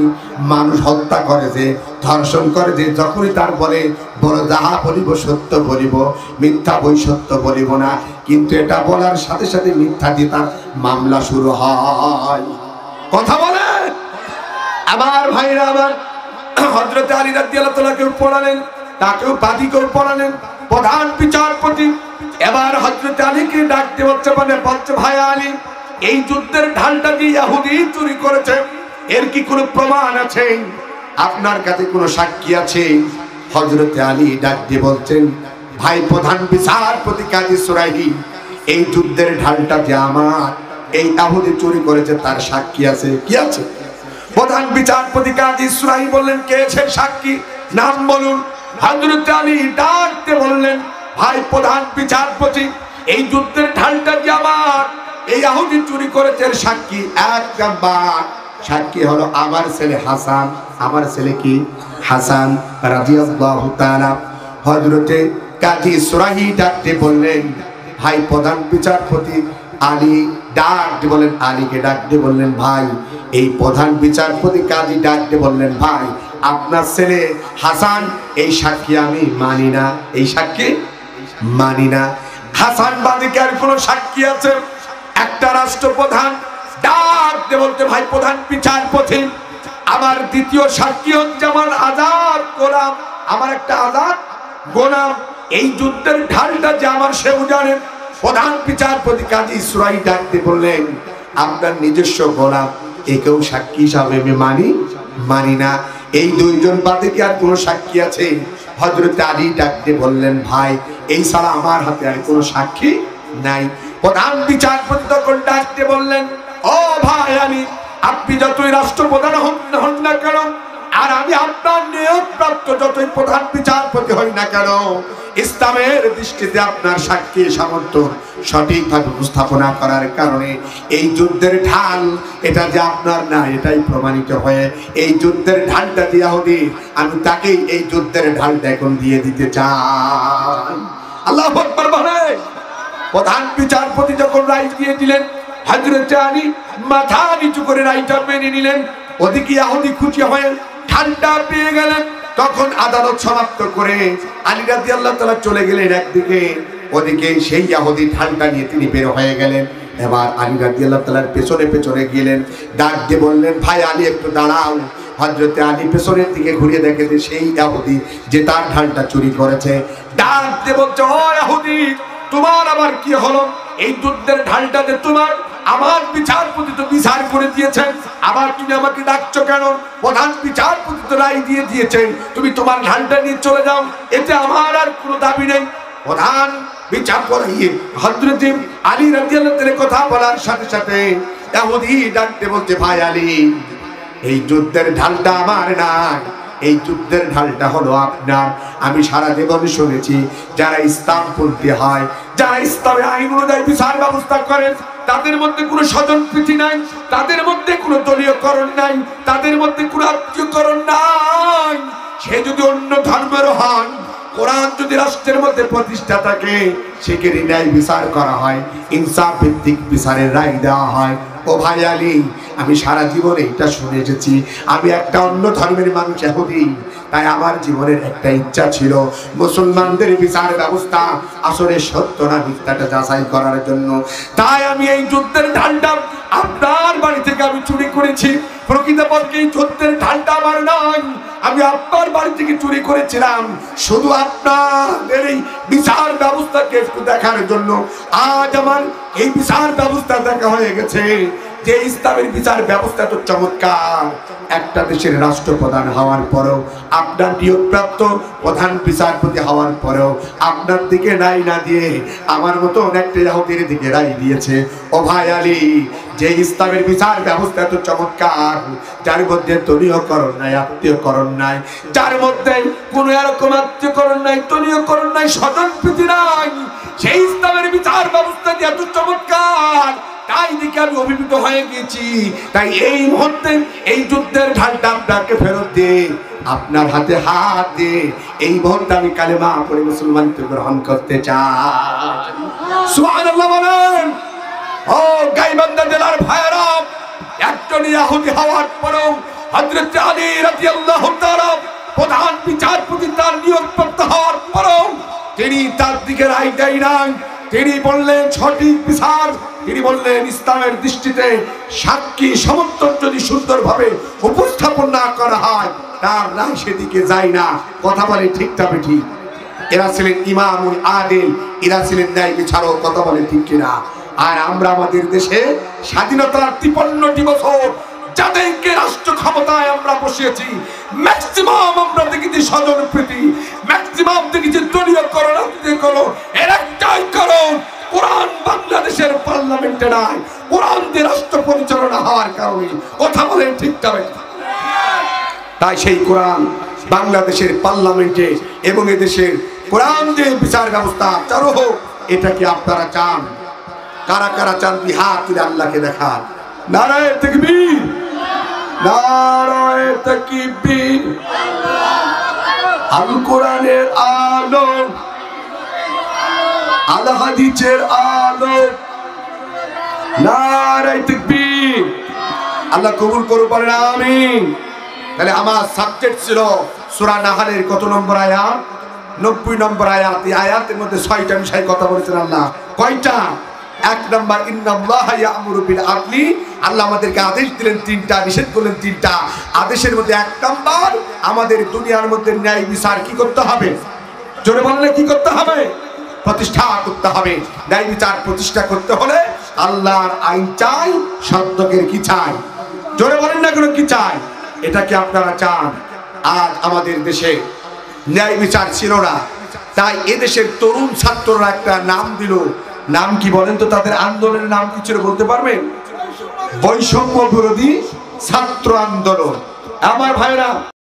মানুষ হত্যা করে যে, ধর্ষণ করে যে, যখনই তার বলে বড় যাহা বলিব সত্য বলিব, মিথ্যা বই সত্য বলিব না, কিন্তু এটা বলার সাথে সাথে মিথ্যা দিয়ে তার মামলা শুরু হয়। কথা বলে আমার ভাইরা আমার, হযরত আলী রাদিয়াল্লাহু তাআলা কেউ পড়ালেন, তাকেও বাদীকেও পড়ালেন প্রধান বিচারপতি। এবার হযরত আলীকে ডাকতে বলছে, ভাই আলী, এই যুদ্ধের ঢালটা যে ইহুদি চুরি করেছে এর কি কোনো প্রমাণ আছে? আপনার কাছে কোনো সাক্ষী আছে? হযরত আলী ডাক দিয়ে বলছেন, ভাই প্রধান বিচারপতি কাজী সুরাইহি, এই যুদ্ধের ঢালটা যে আমার, এই ইহুদি চুরি করেছে তার সাক্ষী আছে। কি আছে? প্রধান বিচারপতি কাজী সুরাইহি বললেন, কে সেই সাক্ষী? নাম বলুন। হযরত আলী ডাকতে বললেন, ভাই প্রধান বিচারপতি, এই যুদ্ধের ঢালটা যে আমার, এই ইহুদি চুরি করেছে সাক্ষী এক নাম্বার সাক্ষী হলো আমার ছেলে হাসান। আমার ছেলে কি? হাসান রাদিয়াল্লাহু তাআলা। হযরতে কাজী সুরাইহি ডাকতে বললেন, ভাই প্রধান বিচারপতি আলী ডাকতে বললেন, আলীকে ডাকতে বললেন, ভাই এই প্রধান বিচারপতি কাজী ডাকতে বললেন, ভাই আপনার ছেলে হাসান এই সাক্ষী আমি মানি না, এই সাক্ষী মানি না। হাসান বাদীকে আর কোনো সাক্ষী আছে? একটা রাষ্ট্রপ্রধান ডাকতে বলতে, ভাই প্রধান বিচারপতি, আমার দ্বিতীয় সাক্ষী হচ্ছে আমার আজাদ গোলাম, আমার একটা আজাদ গোলাম, এই যুদ্ধের ঢালটা যে আমার সেও জানেন। প্রধান বিচারপতি কাজী সুরাইহি ডাকতে বললেন, আপনার নিজস্ব গোলাম, একেও সাক্ষী হিসাবে আমি মানি না। এই দুইজন বাদে কি আর কোনো সাক্ষী আছে? হযরত আলী ডাকতে বললেন, ভাই এই ছাড়া আমার হাতে আর কোনো সাক্ষী নাই। প্রধান বিচারপতি তখন ডাকতে বললেন, ও ভাই আলী, আপনি যতই রাষ্ট্রপ্রধান হন না কেন, আর আমি আপনার নিয়োগপ্রাপ্ত যতই প্রধান বিচারপতি হই না কেন, ইসলামের দৃষ্টিতে আপনার সাক্ষী সামর্থ্য সঠিকভাবে উপস্থাপনা করার কারণে এই যুদ্ধের ঢাল এটা যে আপনার না, এটাই প্রমাণিত হয়ে এই যুদ্ধের ঢালটা দেওয়া হবে, আমি তাকেই এই যুদ্ধের ঢালটা এখন দিয়ে দিতে চাই। আল্লাহু আকবার বলে। প্রধান বিচারপতি যখন রায় দিয়ে দিলেন, হযরত আলী মাথা নিচু করে রায়টা মেনে নিলেন। ওদিকে ইহুদি খুশি হয়ে ঢালটা পেয়ে গেলেন। তখন আদালত সমাপ্ত করে আলী রাদিয়াল্লাহু তাআলা চলে গেলেন একদিকে, ওদিকে সেই ইহুদি ঢালটা নিয়ে তিনি বের হয়ে গেলেন। এবার আলী রাদিয়াল্লাহু তাআলার পেছনে পেছনে গেলেন, ডাক দিয়ে বললেন, ভাই আলী একটু দাঁড়াও। হযরত আলী পেছনের দিকে ঘুরিয়ে দেখে যে সেই ইহুদি যে তার ঢালটা চুরি করেছে। ডাক দিয়ে বলছে, ও ইহুদি, তোমার আবার কি হলো? এই যুদ্ধের ঢালটা যে তোমার, আমার বিচারপতি তো বিচার করে দিয়েছেন, আবার তুমি আমাকে ডাকছো কেন? প্রধান বিচারপতি তো রায় দিয়ে দিয়েছেন, তুমি তোমার ঢালটা নিয়ে চলে যাও, এতে আমার আর কোনো দাবি নেই। প্রধান বিচারপতি হযরত আলী রাদিয়াল্লাহু তাআলা কথা বলার সাথে সাথে ইহুদি ডাকতে বলতে, ভাই আলী, এই যুদ্ধের ঢালটা আমার না, এই যুদ্ধের ঢালটা হলো আপনার। আমি সারা জীবন শুনেছি যারা ইসলামপন্থী হয়, যারা ইসলামের আইন অনুযায়ী বিচার ব্যবস্থা করে, তাদের মধ্যে কোনো স্বজনপ্রীতি নাই, তাদের মধ্যে কোনো দলীয়করণ নাই, তাদের মধ্যে কোনো আত্মীয়করণ নাই। সে যদি অন্য ধর্মের হন, কোরআন যদি রাষ্ট্রের মধ্যে প্রতিষ্ঠা থাকে, সেখানে ন্যায় বিচার করা হয়, ইনসাফ ভিত্তিক বিচারের রায় দেওয়া হয়। ও ভাই আলী, আমি সারা জীবনে এটা শুনে এসেছি। আমি একটা অন্য ধর্মের মানুষ ইহুদি, তাই আমার জীবনের একটা ইচ্ছা ছিল মুসলমানদের বিচার ব্যবস্থা আসলে সত্য না মিথ্যাটা যাচাই করার জন্য। তাই আমি এই যুদ্ধের ঢালটা আপনার বাড়ি থেকে আমি চুরি করেছি। প্রকৃতপক্ষে এই যুদ্ধের ঢালটা আমার নয়, আমি আপনার বাড়ি থেকে চুরি করেছিলাম শুধু আপনাদের এই বিচার ব্যবস্থাকে একটু দেখার জন্য। আজ আমার এই বিচার ব্যবস্থা দেখা হয়ে গেছে যে ইসলামের বিচার ব্যবস্থা তো চমৎকার। একটা দেশের রাষ্ট্রপ্রধান হওয়ার পরেও, আপনার নিয়োগপ্রাপ্ত প্রধান বিচারপতি হওয়ার পরেও আপনার দিকে রায় না দিয়ে আমার মতো অনেকটা ইহুদির দিকে রায় দিয়েছে। ও ভাই আলী, যে ইসলামের বিচার ব্যবস্থা তো চমৎকার, যার মধ্যে দলীয়করণ নাই, আত্মীয়করণ নাই, যার মধ্যে কোনো এরকম আত্মীয়করণ নাই, দলীয়করণ নাই, স্বজনপ্রীতি নাই, সেই ইসলামের বিচার ব্যবস্থা যে এত চমৎকার, তাই দিকে আমি অভিভূত হয়ে গেছি। তাই এই মুহূর্তে এই যুদ্ধের ঢালটা আপনাকে ফেরত দিয়ে, আপনার হাতে হাত দিয়ে এই মুহূর্তে আমি কালেমা পড়ে মুসলমানকে গ্রহণ করতে চাই। সুবহানাল্লাহ বলেন। ও গাইবান্ধা জেলার ভাইরা, একজন ইহুদি হওয়ার পরেও হযরত আলী রাদিয়াল্লাহু তাআলা প্রধান বিচারপতি তার নিয়োগপ্রাপ্ত হওয়ার পরেও তিনি তার দিকে রায় দেয় নাই। তিনি বললেন সঠিক বিচার, তিনি বললেন ইসলামের দৃষ্টিতে সাক্ষী সমর্থন যদি সুন্দরভাবে উপস্থাপন না করা হয়, তার রায় সেদিকে যায় না। কথা বলে ঠিক তবে ঠিক। এরা ছিলেন ইমামুল আদিল, এরা ছিলেন ন্যায় বিচারক। কথা বলে ঠিক কিনা? আর আমরা আমাদের দেশে স্বাধীনতার 53টি বছর যাদেরকে রাষ্ট্র ক্ষমতায় আমরা বসিয়েছি, ম্যাক্সিমাম আমরা দেখেছি স্বজনপ্রীতি, ম্যাক্সিমাম দেখেছি দলীয়করণ, আত্মীয়করণ। এর একটাই কারণ, কোরআন বাংলাদেশের পার্লামেন্টে নাই, কোরআন দিয়ে রাষ্ট্র পরিচালনা হওয়ার কারণে। কথা বলেন ঠিক তবে। তাই সেই কোরআন বাংলাদেশের পার্লামেন্টে এবং এদেশের কোরআন দিয়ে বিচার ব্যবস্থা চালু হোক, এটা কি আপনারা চান? কারা কারা চান? হাত তুলে আল্লাহকে দেখান। নারায়ে তাকবীর, নারায়ে তাকবীর। আল কোরআনের আলো, আল হাদিসের আলো, নারায়ে তাকবীর। আল্লাহ কবুল করুন, বলেন আমিন। তাহলে আমার সাবজেক্ট ছিল সূরা নাহলের কত নম্বর আয়াত? 90 নম্বর আয়াত। এই আয়াতের মধ্যে 6টা বিষয় কথা বলেছেন আল্লাহ। কয়টা? 1 নম্বর, ইন্নাল্লাহা ইয়া'মুরু বিল আদলি। আল্লাহ আমাদেরকে আদেশ দিলেন 3টা, নিষেধ করলেন 3টা। আদেশের মধ্যে 1 নম্বর, আমাদের দুনিয়ার মধ্যে ন্যায় বিচার কি করতে হবে? জোরে বললে কি করতে হবে? প্রতিষ্ঠা করতে হবে। ন্যায় বিচার প্রতিষ্ঠা করতে হলে আল্লাহর আইন চাই, সত্যকের কি চাই? জোরে বলেন না কেন কি চাই? এটা কি আপনারা চান? আজ আমাদের দেশে ন্যায় বিচার ছিল না, তাই এদেশের তরুণ ছাত্ররা একটা নাম দিল। নাম কি বলেন তো? তাদের আন্দোলনের নাম কি ছিল বলতে পারবেন? বৈষম্য বিরোধী ছাত্র আন্দোলন। আমার ভাইরা,